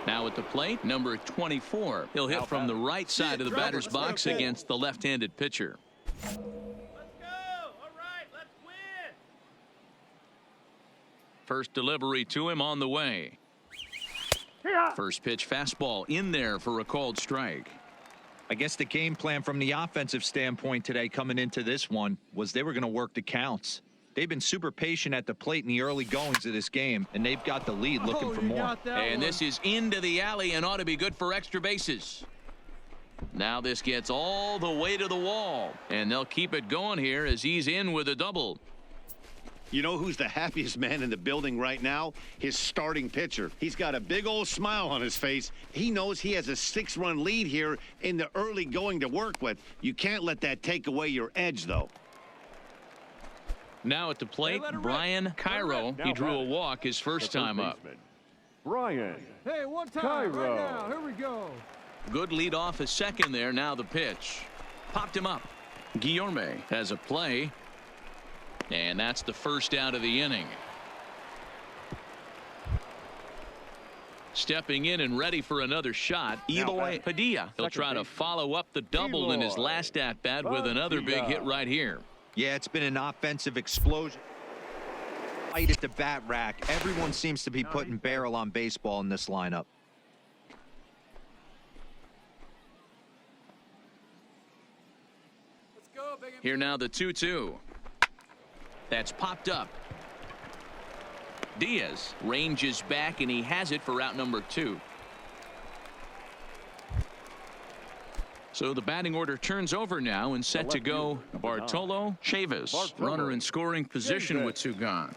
S1: Now at the plate, number 24. He'll hit from the right side of the batter's box against the left-handed pitcher.
S2: Let's go. All right, let's win.
S1: First delivery to him on the way.
S2: Here.
S1: First pitch fastball in there for a called strike.
S5: I guess the game plan from the offensive standpoint today coming into this one was they were going to work the counts. They've been super patient at the plate in the early goings of this game, and they've got the lead looking for more.
S1: And this is into the alley and ought to be good for extra bases. Now this gets all the way to the wall, and they'll keep it going here as he's in with a double.
S4: You know who's the happiest man in the building right now? His starting pitcher. He's got a big old smile on his face. He knows he has a 6-run lead here in the early going to work with. You can't let that take away your edge, though.
S1: Now at the plate, Brian Cairo. He drew a walk his first time up.
S6: Brian.
S3: Hey, one time
S6: Cairo.
S3: right now. Here we go.
S1: Good lead off his second there. Now the pitch. Popped him up. Guillorme has a play. And that's the first out of the inning. Stepping in and ready for another shot, Eloy Padilla. He'll try to follow up the double in his last at-bat with another big hit right here.
S5: Yeah, it's been an offensive explosion. Right at the bat rack. Everyone seems to be putting barrel on baseball in this lineup.
S3: Let's go, big.
S1: Here now the 2-2. That's popped up. Diaz ranges back, and he has it for out number 2. So the batting order turns over now and set to go Bartolo Chavis. Runner in scoring position with 2 gone.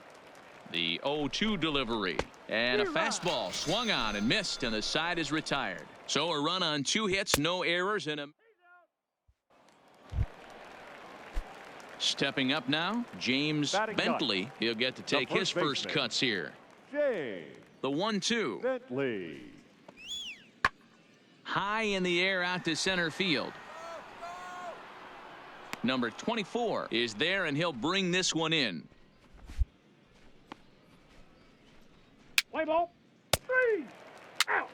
S1: The 0-2 delivery. And a fastball swung on and missed, and the side is retired. So a run on 2 hits, no errors, and a... Stepping up now, James Bentley. He'll get to take his first cuts here. The 1-2.
S6: Bentley.
S1: High in the air out to center field. Number 24 is there, and he'll bring this one in.
S2: Play ball. 3. Out.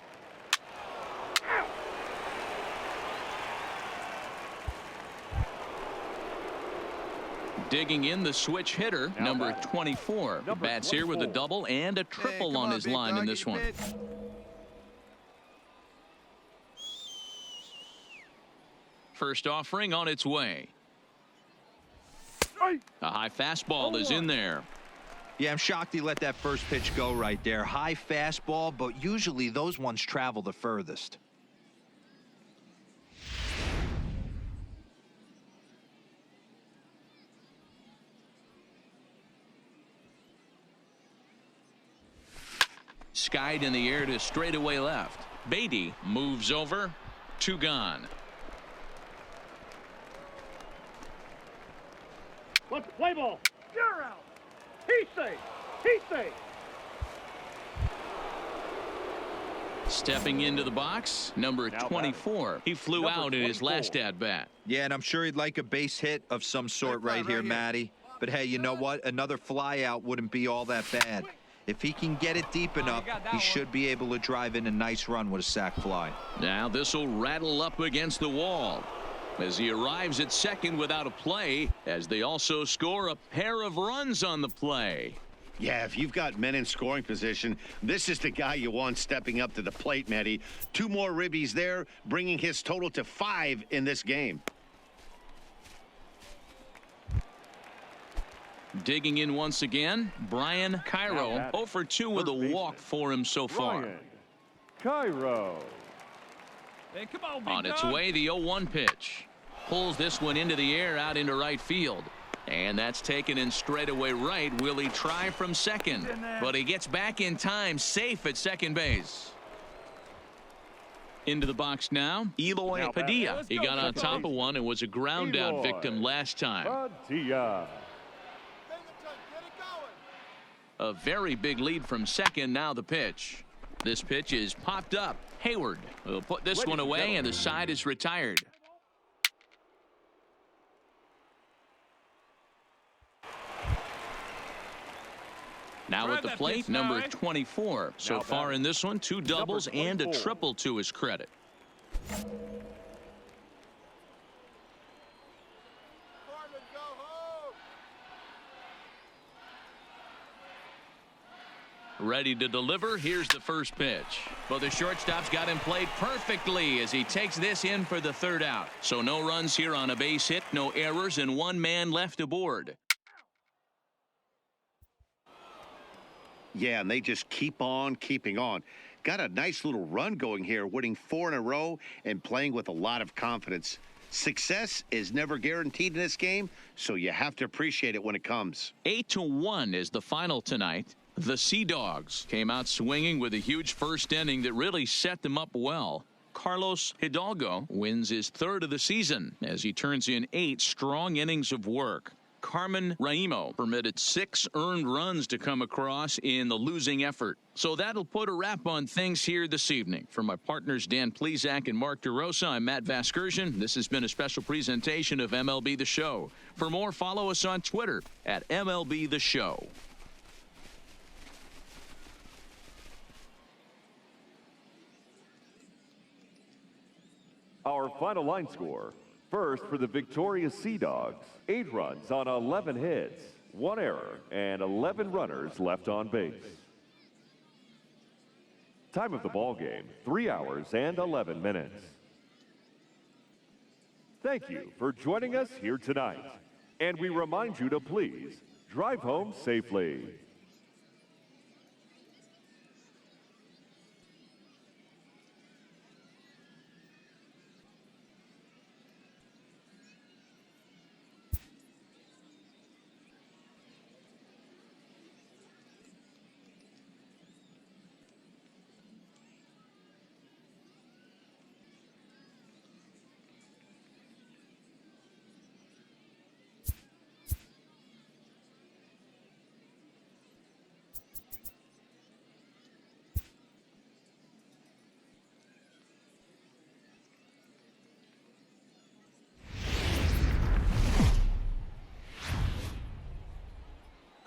S2: Out.
S1: Digging in the switch hitter, number 24. He bats here with a double and a triple on his line in this one. First offering on its way. A high fastball is in there.
S5: Yeah, I'm shocked he let that first pitch go right there. High fastball, but usually those ones travel the furthest.
S1: Skied in the air to straightaway left. Beatty moves over. 2 gone.
S2: Let's play ball. You're out. He's safe. He's safe.
S1: Stepping into the box, number 24. He flew out in his last at-bat.
S5: Yeah, and I'm sure he'd like a base hit of some sort right here, Matty. But hey, you know what? Another flyout wouldn't be all that bad. If he can get it deep enough, he should be able to drive in a nice run with a sac fly.
S1: Now this will rattle up against the wall as he arrives at second without a play, as they also score a pair of runs on the play.
S4: Yeah, if you've got men in scoring position, this is the guy you want stepping up to the plate, Matty. 2 more ribbies there, bringing his total to 5 in this game.
S1: Digging in once again, Brian Cairo. 0 for 2 with a walk for him so far.
S6: Brian Cairo.
S10: Hey, come on, big
S1: On its
S10: dog.
S1: way, the 0-1 pitch. Pulls this one into the air out into right field. And that's taken in straightaway right. Will he try from second? But he gets back in time, safe at second base. Into the box now, Eloy Padilla. He got on top of one and was a ground out victim last time.
S6: Padilla.
S1: A very big lead from second. Now the pitch. This pitch is popped up. Hayward will put this one away, and the side is retired. Now at the plate, number 24. So far in this one, 2 doubles and a triple to his credit. Ready to deliver. Here's the first pitch. But the shortstop's got him played perfectly as he takes this in for the 3rd out. So no runs here on a base hit, no errors, and 1 man left aboard.
S4: Yeah, and they just keep on keeping on. Got a nice little run going here, winning 4 in a row and playing with a lot of confidence. Success is never guaranteed in this game, so you have to appreciate it when it comes.
S1: 8-1 is the final tonight. The Sea Dogs came out swinging with a huge first inning that really set them up well. Carlos Hidalgo wins his 3rd of the season as he turns in 8 strong innings of work. Carmen Raimo permitted 6 earned runs to come across in the losing effort. So that'll put a wrap on things here this evening. For my partners Dan Plesac and Mark DeRosa, I'm Matt Vasgersian. This has been a special presentation of MLB The Show. For more, follow us on Twitter at MLB The Show.
S6: Our final line score. First for the victorious Sea Dogs, 8 runs on 11 hits, 1 error, and 11 runners left on base. Time of the ball game, 3 hours and 11 minutes. Thank you for joining us here tonight. And we remind you to please drive home safely.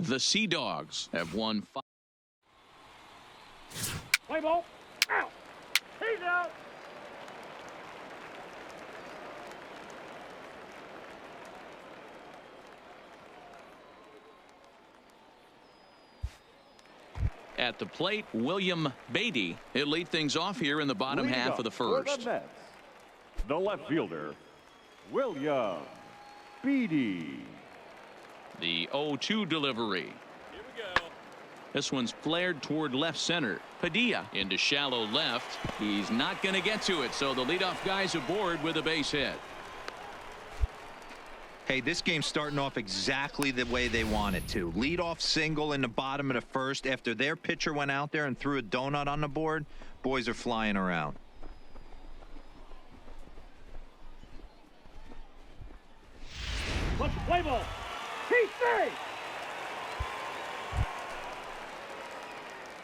S1: The Sea Dogs have won 5.
S2: Play ball. Out. He's out.
S1: At the plate, William Beatty. He'll lead things off here in the bottom half of the first.
S6: The left fielder, William Beatty.
S1: The 0-2 delivery.
S3: Here we go.
S1: This one's flared toward left center. Padilla into shallow left. He's not going to get to it, so the leadoff guy's aboard with a base hit.
S5: Hey, this game's starting off exactly the way they want it to. Leadoff single in the bottom of the first after their pitcher went out there and threw a donut on the board. Boys are flying around.
S2: Let's play ball. TC.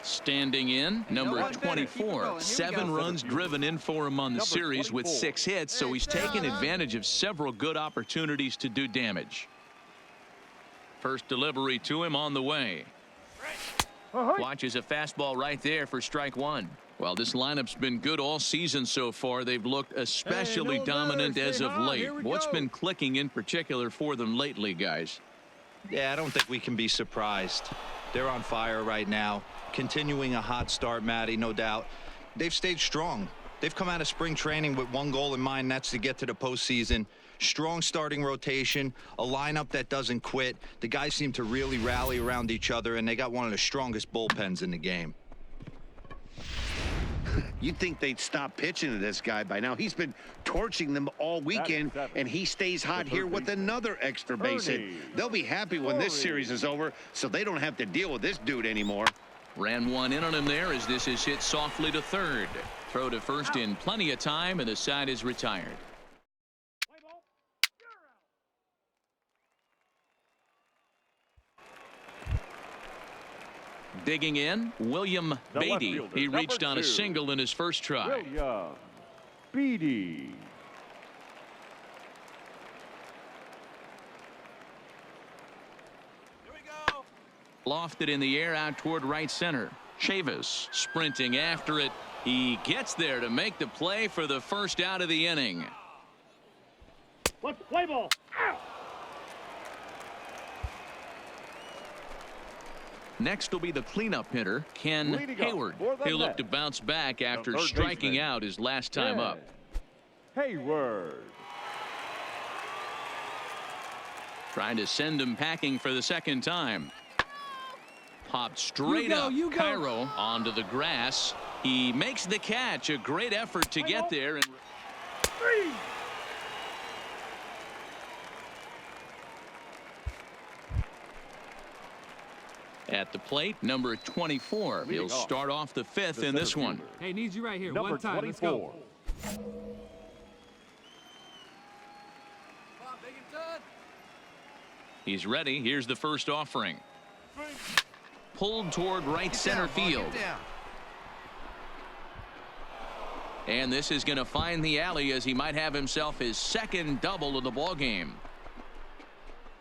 S1: Standing in, number
S10: one better. Keep it
S1: 24.
S10: going. Here we
S1: 7
S10: go.
S1: runs driven in for him on the series with 6 hits, so he's taken advantage of several good opportunities to do damage. First delivery to him on the way. Watches a fastball right there for strike 1. Well, this lineup's been good all season so far. They've looked especially dominant as of late. What's been clicking in particular for them lately, guys?
S5: Yeah, I don't think we can be surprised. They're on fire right now. Continuing a hot start, Matty, no doubt. They've stayed strong. They've come out of spring training with one goal in mind, and that's to get to the postseason. Strong starting rotation, a lineup that doesn't quit. The guys seem to really rally around each other, and they got one of the strongest bullpens in the game.
S4: You'd think they'd stop pitching to this guy by now. He's been torching them all weekend, and he stays hot here with another extra base hit. They'll be happy when this series is over, so they don't have to deal with this dude anymore.
S1: Ran one in on him there as this is hit softly to third. Throw to first in plenty of time, and the side is retired. Digging in, William Beatty. He reached on a single in his first try.
S6: William Beatty.
S10: Here we go.
S1: Lofted in the air out toward right center. Chavis sprinting after it. He gets there to make the play for the first out of the inning.
S2: Let's play ball. Ow.
S1: Next will be the cleanup hitter, Ken Hayward. He'll look to bounce back after striking out his last time up.
S6: Hayward.
S1: Trying to send him packing for the second time. Popped straight up. Cairo onto the grass. He makes the catch. A great effort to get there. And at the plate, number 24. He'll start off the fifth in this one.
S3: Hey, need you right here.
S6: Number
S3: One time.
S6: 24.
S3: Let's go.
S10: Come on, Binghamton.
S1: He's ready. Here's the first offering. Pulled toward right center field. And this is going to find the alley as he might have himself his second double of the ball game.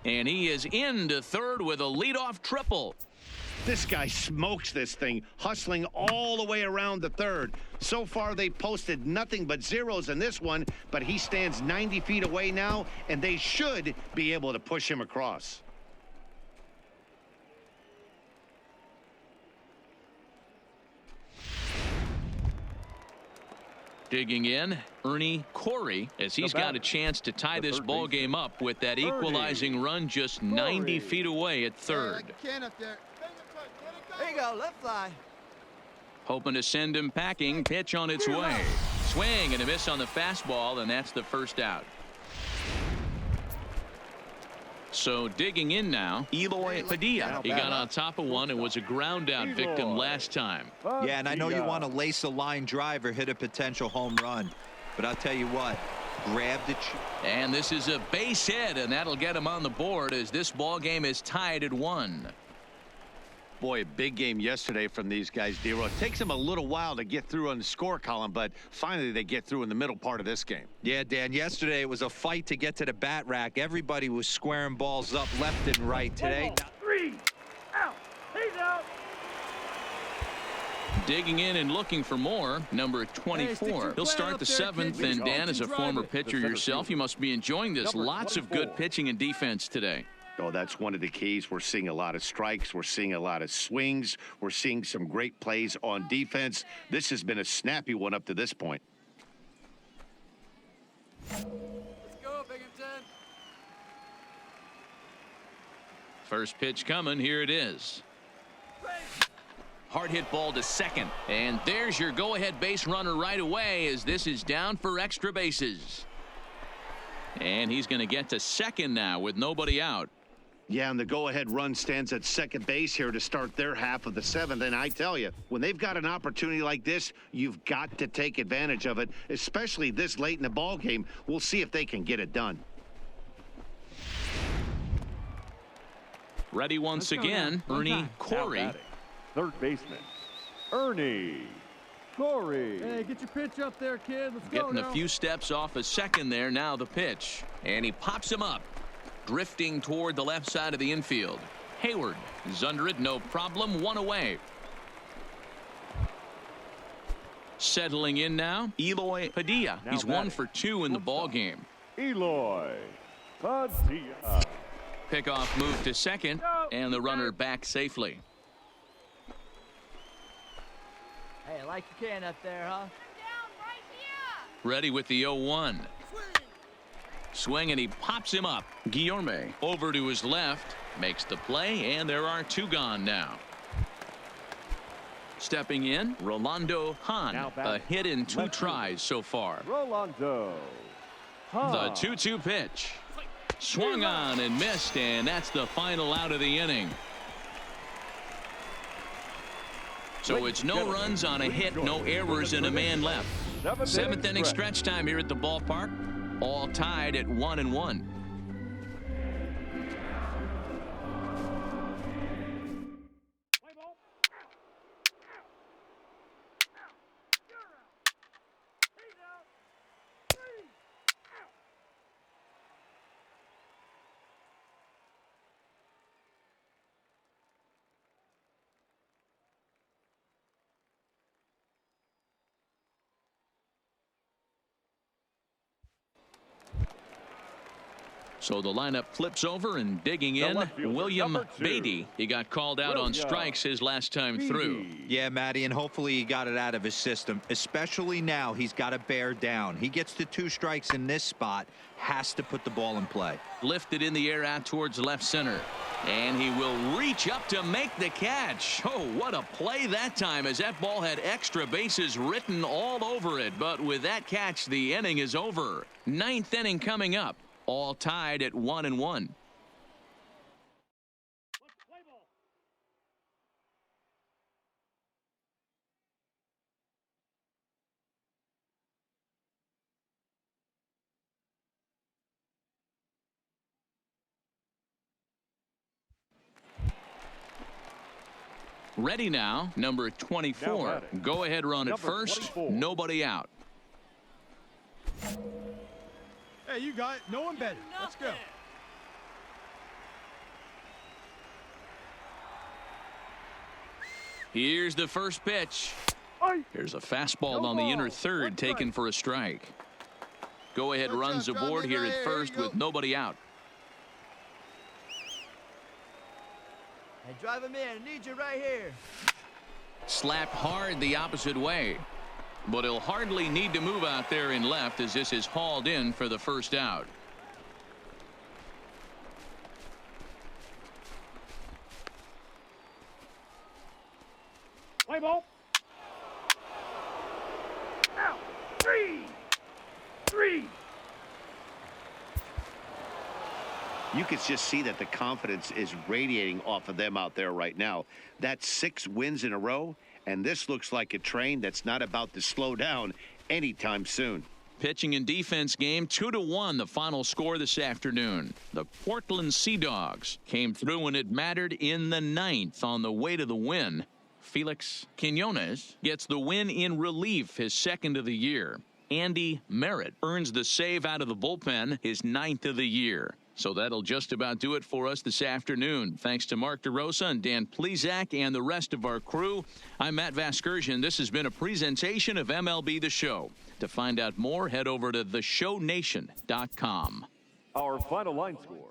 S1: And he is into third with a leadoff triple.
S4: This guy smokes this thing, hustling all the way around the third. So far, they posted nothing but zeros in this one, but he stands 90 feet away now, and they should be able to push him across.
S1: Digging in, Ernie Corey, as he's got a chance to tie this ball game up with that equalizing run just 90 feet away at third.
S10: There you go, left fly.
S1: Hoping to send him packing. Pitch on its way. Swing and a miss on the fastball, and that's the first out. So digging in now, Eloy Padilla. He got on top of one and was a ground out victim last time.
S5: Yeah, and I know you want to lace a line drive or hit a potential home run, but I'll tell you what, grab the
S1: and this is a base hit, and that'll get him on the board as this ball game is tied at 1.
S4: Boy, a big game yesterday from these guys, D-Roy. It takes them a little while to get through on the score column, but finally they get through in the middle part of this game.
S5: Yeah, Dan, yesterday it was a fight to get to the bat rack. Everybody was squaring balls up left and right today.
S2: 3 out. He's out.
S1: Digging in and looking for more, number 24. He'll start the 7th, and Dan, as a former pitcher yourself, you must be enjoying this. Lots of good pitching and defense today.
S4: Oh, that's one of the keys. We're seeing a lot of strikes. We're seeing a lot of swings. We're seeing some great plays on defense. This has been a snappy one up to this point.
S10: Let's go, Binghamton.
S1: First pitch coming. Here it is. Hard hit ball to second. And there's your go-ahead base runner right away as this is down for extra bases. And he's going to get to second now with nobody out.
S4: Yeah, and the go-ahead run stands at second base here to start their half of the 7th. And I tell you, when they've got an opportunity like this, you've got to take advantage of it, especially this late in the ball game. We'll see if they can get it done.
S1: Ready once again, Ernie Corey.
S6: Third baseman, Ernie Corey.
S3: Hey, get your pitch up there, kid. Let's go
S1: Getting
S3: now.
S1: a few steps off a second there. Now the pitch. And he pops him up. Drifting toward the left side of the infield. Hayward is under it, no problem. One away. Settling in now, Eloy Padilla. He's 1 for 2 in the ball game.
S6: Eloy Padilla.
S1: Pickoff move to second, and the runner back safely.
S10: Hey, I like your can up there, huh?
S1: Ready with the 0-1. Swing, and he pops him up. Guillorme over to his left, makes the play, and there are 2 gone now. Stepping in, Rolando Hahn, a hit in 2 tries so far.
S6: Rolando
S1: The 2-2 pitch. Swung on and missed, and that's the final out of the inning. So it's no runs on a hit, no errors, and a man left. 7th inning stretch time here at the ballpark. All tied at 1-1. So the lineup flips over, and digging in, William Beatty. He got called out on strikes his last time through.
S5: Yeah, Matty, and hopefully he got it out of his system, especially now. He's got to bear down. He gets to 2 strikes in this spot, has to put the ball in play.
S1: Lifted in the air out towards left center, and he will reach up to make the catch. Oh, what a play that time, as that ball had extra bases written all over it. But with that catch, the inning is over. 9th inning coming up. All tied at 1-1. Ready now, number 24. Go ahead run at first. 24. Nobody out.
S9: Hey, you got it. No one better. Let's go.
S1: Here's the first pitch. Here's a fastball on the inner third, taken for a strike. Go ahead runs aboard here at first with nobody out.
S10: Hey, drive him in. I need you right here.
S1: Slapped hard the opposite way. But he'll hardly need to move out there in left, as this is hauled in for the first out.
S2: Play ball. Out. 3.
S4: You could just see that the confidence is radiating off of them out there right now. That's 6 wins in a row. And this looks like a train that's not about to slow down anytime soon.
S1: Pitching and defense game, 2-1 the final score this afternoon. The Portland Sea Dogs came through when it mattered in the 9th on the way to the win. Felix Quinones gets the win in relief, his 2nd of the year. Andy Merritt earns the save out of the bullpen, his 9th of the year. So that'll just about do it for us this afternoon. Thanks to Mark DeRosa and Dan Plezak and the rest of our crew. I'm Matt Vasgersian. This has been a presentation of MLB The Show. To find out more, head over to theshownation.com.
S6: Our final line score.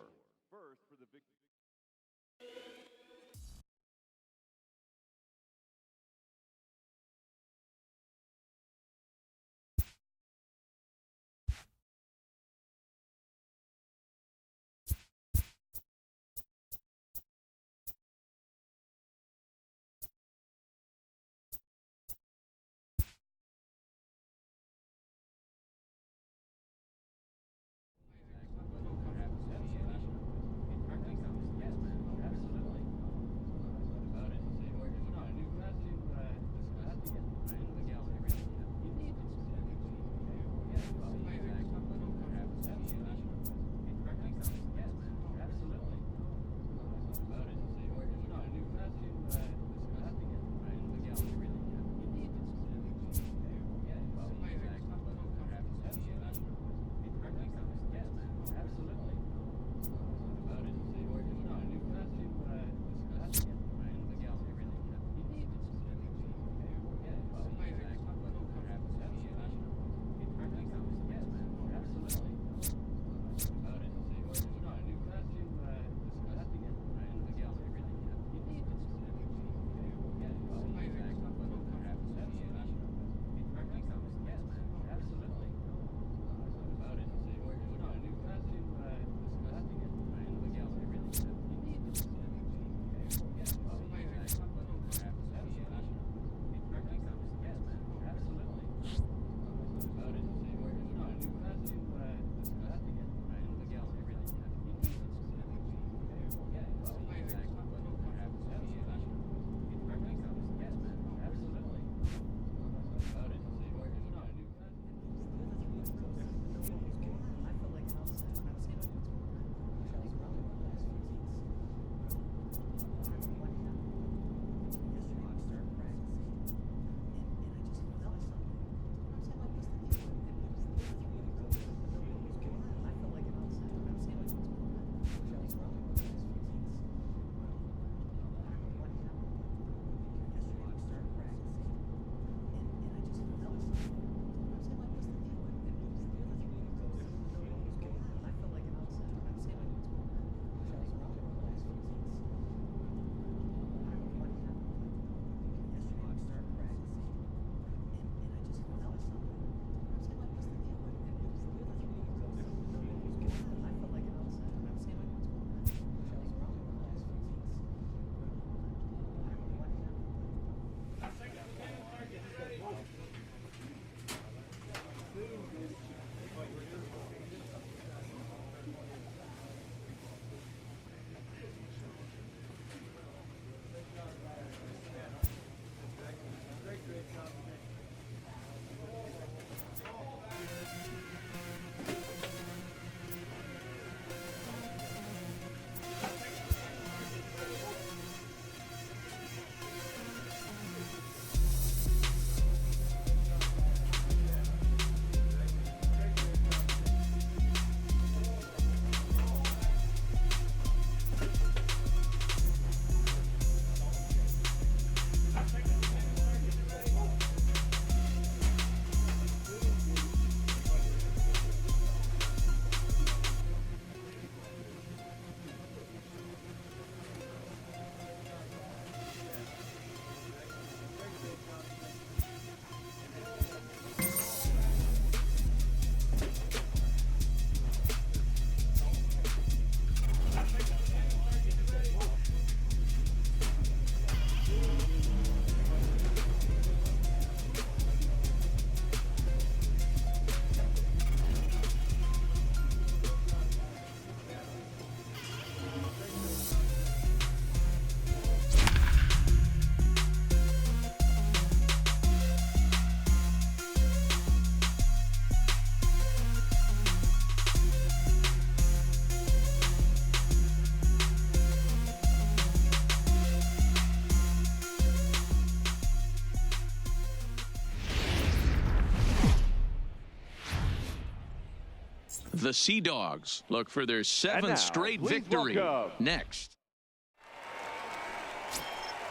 S1: The Sea Dogs look for their
S6: And
S1: 7th
S6: now,
S1: straight
S6: please
S1: victory.
S6: welcome
S1: Next.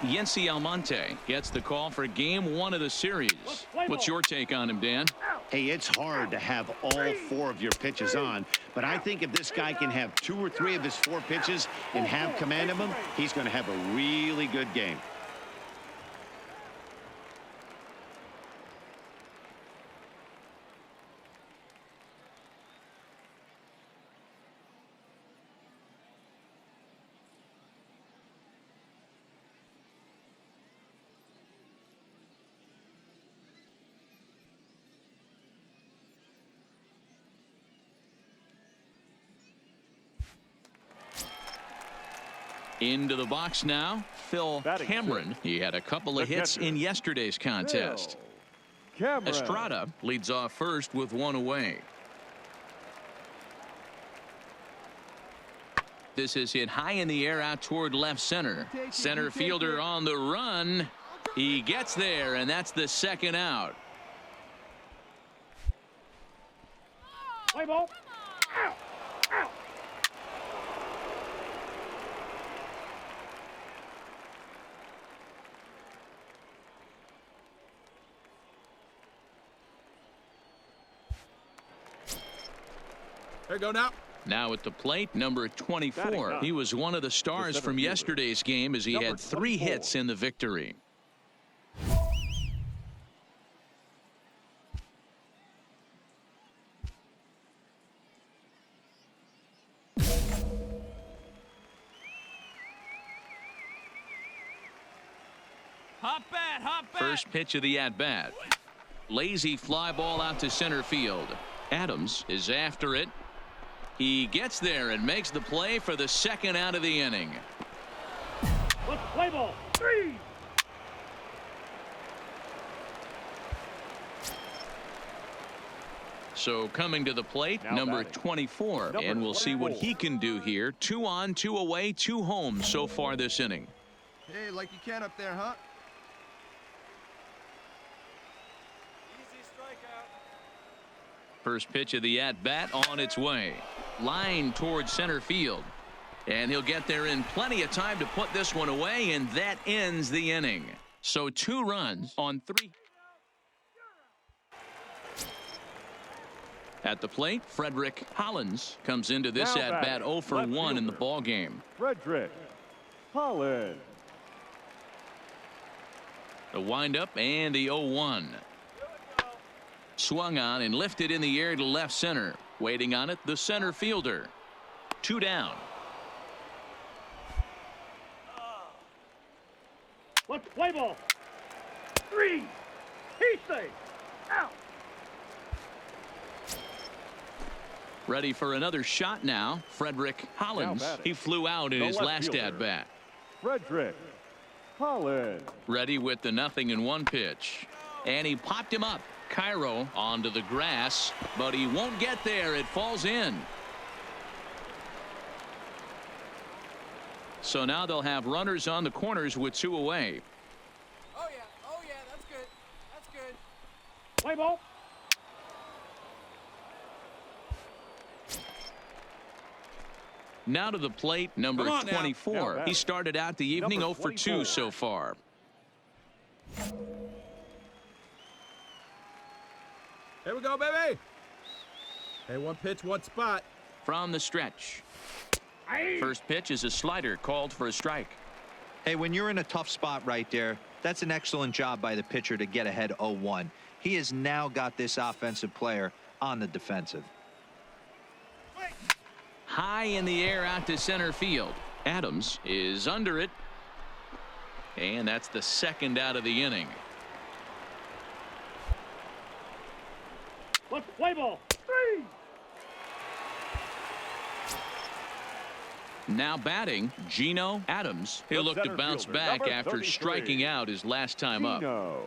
S1: Yency Almonte gets the call for game 1 of the series. What's your take on him, Dan?
S4: Hey, it's hard to have all 4 of your pitches on, but I think if this guy can have 2 or 3 of his 4 pitches and have command of them, he's going to have a really good game.
S1: Into the box now, Phil
S6: Batting
S1: Cameron.
S6: sixth.
S1: He had a couple of
S6: The
S1: hits
S6: catcher,
S1: in yesterday's contest.
S6: Cameron.
S1: Estrada leads off first with 1 away. This is hit high in the air out toward left center. Center fielder on the run. He gets there, and that's the 2nd out.
S2: Play ball. Out. Out.
S9: There you go now.
S1: Now at the plate, number 24. He was one of the stars from yesterday's game as he had 3 hits in the victory.
S10: Hop bat, hop bat.
S1: First pitch of the at-bat. Lazy fly ball out to center field. Adams is after it. He gets there and makes the play for the 2nd out of the inning.
S2: Let's play ball. 3.
S1: So coming to the plate,
S6: Now
S1: number
S6: batting.
S1: 24. And we'll see what he can do here. 2 on, 2 away, 2 home so far this inning.
S9: Hey, like you can up there, huh?
S10: Easy strikeout.
S1: First pitch of the at-bat on its way. Line towards center field. And he'll get there in plenty of time to put this one away, and that ends the inning. So 2 runs on 3. At the plate, Frederick Hollins comes into this
S6: Now
S1: at-bat
S6: batting,
S1: 0 for
S6: left
S1: 1 in the
S6: fielder.
S1: ball game.
S6: Frederick Holland.
S1: The windup and the 0-1. Swung on and lifted in the air to left center. Waiting on it, the center fielder. 2 down.
S2: Let's play ball. 3. He's safe. Out.
S1: Ready for another shot now. Frederick Hollins.
S6: batting.
S1: He flew out in
S6: The
S1: his
S6: left
S1: last
S6: fielder.
S1: at-bat.
S6: Frederick Holland.
S1: Ready with the 0-1 pitch. And he popped him up. Cairo onto the grass, but he won't get there. It falls in. So now they'll have runners on the corners with 2 away.
S10: Oh yeah, that's good. That's good.
S2: Play ball.
S1: Now to the plate, number
S10: Come on now.
S1: 24.
S6: Now batting.
S1: He started out the evening
S6: Number
S1: 0 for 2
S6: 24.
S1: so far.
S9: Here we go, baby. Hey, 1 pitch, 1 spot.
S1: From the stretch. First pitch is a slider called for a strike.
S5: Hey, when you're in a tough spot right there, that's an excellent job by the pitcher to get ahead 0-1. He has now got this offensive player on the defensive.
S1: High in the air out to center field. Adams is under it. And that's the 2nd out of the inning.
S2: Let's play ball. 3.
S1: Now batting, Gino Adams. He'll
S6: The
S1: look to
S6: center
S1: bounce
S6: fielder,
S1: back
S6: number
S1: after
S6: 33.
S1: striking out his last time up.
S6: Gino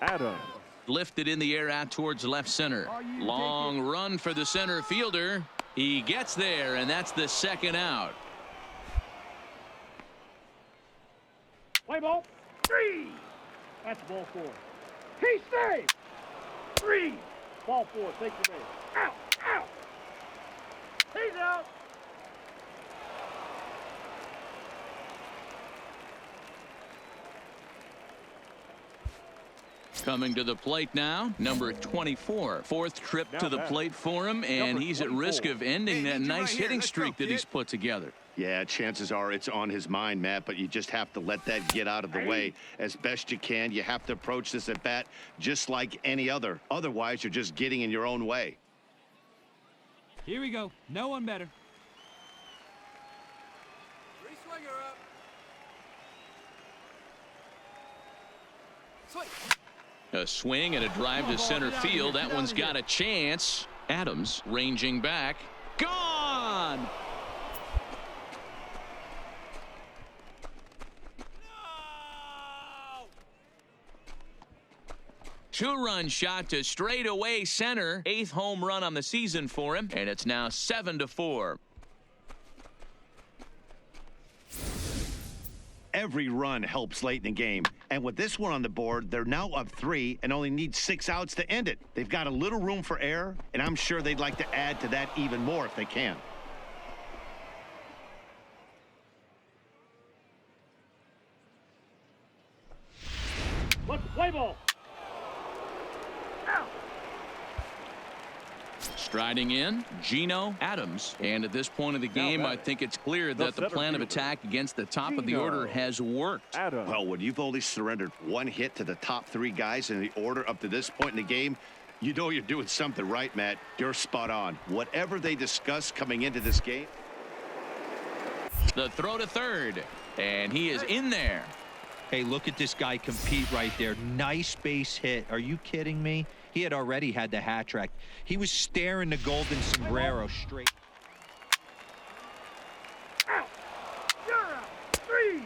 S6: Adams.
S1: Lifted in the air out towards left center. Long run for the center fielder. He gets there, and that's the 2nd out.
S2: Play ball. 3. That's ball 4. He's safe. 3. Ball 4. Take the base. Out. Out. He's out.
S1: Coming to the plate now, number 24. Fourth trip to the plate for him, and he's at risk of ending that nice hitting streak that he's put together.
S4: Yeah, chances are it's on his mind, Matt, but you just have to let that get out of the way as best you can. You have to approach this at bat just like any other. Otherwise, you're just getting in your own way.
S3: Here we go. No one better.
S10: Three-swinger up. Swing.
S1: A swing and a drive to center field. That one's got a chance. Adams ranging back. Gone! Two-run shot to straightaway center. 8th home run on the season for him, and it's now 7-4.
S4: Every run helps late in the game. And with this one on the board, they're now up 3 and only need 6 outs to end it. They've got a little room for error, and I'm sure they'd like to add to that even more if they can.
S2: Let's play ball.
S1: Striding in, Gino Adams. And at this point of the game, I think it's clear that the plan of attack against the top of the order has worked.
S4: Well, when you've only surrendered 1 hit to the top 3 guys in the order up to this point in the game, you know you're doing something right, Matt. You're spot on. Whatever they discuss coming into this game.
S1: The throw to third, and he is in there.
S5: Hey, look at this guy compete right there. Nice base hit. Are you kidding me? He had already had the hat trick. He was staring the golden sombrero straight.
S2: Out. You're out. 3.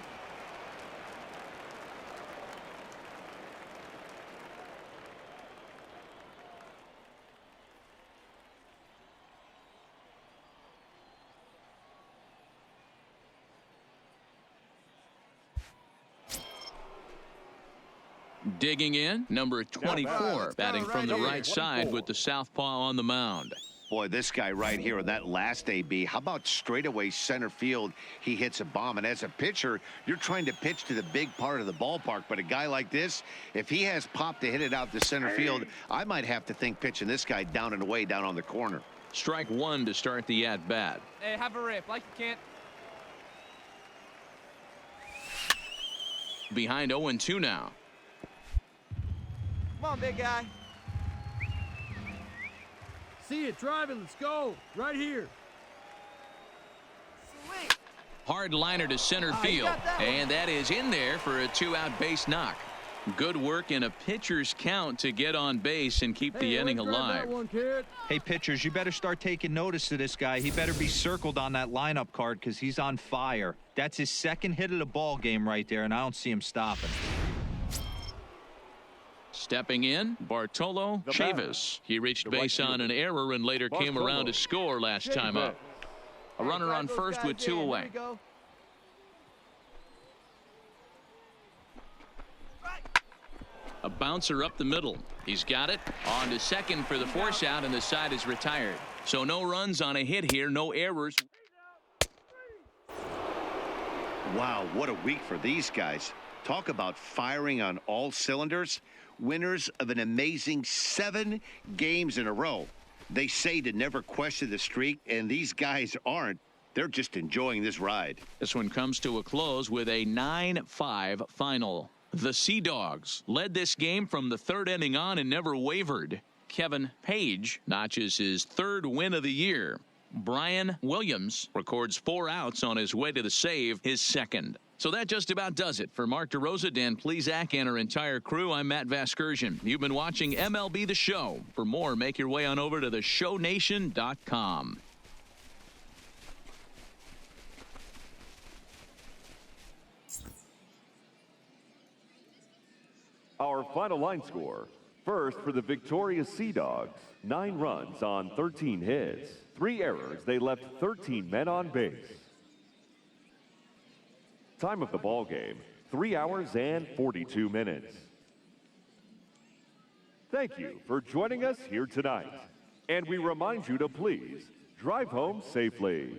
S1: Digging in, number 24, batting from the right side with the southpaw on the mound.
S4: Boy, this guy right here in that last AB, how about straightaway center field? He hits a bomb, and as a pitcher, you're trying to pitch to the big part of the ballpark, but a guy like this, if he has pop to hit it out to center field, I might have to think pitching this guy down and away down on the corner.
S1: Strike 1 to start the at-bat.
S10: Hey, have a rip like you can't.
S1: Behind 0-2 now.
S10: Come on, big guy.
S3: See it driving. Let's go. Right here.
S10: Swing.
S1: Hard liner to center field, and that is in there for a 2-out base knock. Good work in a pitcher's count to get on base and keep the inning alive.
S3: That one, kid.
S5: Hey, pitchers, you better start taking notice of this guy. He better be circled on that lineup card because he's on fire. That's his 2nd hit of the ball game right there, and I don't see him stopping.
S1: Stepping in, Bartolo Chavis. He reached base on an error and later came around to score last time up. A runner on first with 2 away. A bouncer up the middle. He's got it. On to second for the force out, and the side is retired. So no runs on a hit here, no errors.
S4: Wow, what a week for these guys. Talk about firing on all cylinders. Winners of an amazing 7 games in a row. They say to never question the streak, and these guys aren't. They're just enjoying this ride.
S1: This one comes to a close with a 9-5 final. The Sea Dogs led this game from the 3rd inning on and never wavered. Kevin Page notches his 3rd win of the year. Brian Williams records 4 outs on his way to the save, his 2nd. So that just about does it. For Mark DeRosa, Dan Plesac, and our entire crew, I'm Matt Vasgersian. You've been watching MLB The Show. For more, make your way on over to theshownation.com.
S6: Our final line score. First for the victorious Sea Dogs, 9 runs on 13 hits. 3 errors, they left 13 men on base. Time of the ball game, 3 hours and 42 minutes. Thank you for joining us here tonight. And we remind you to please Drive home safely.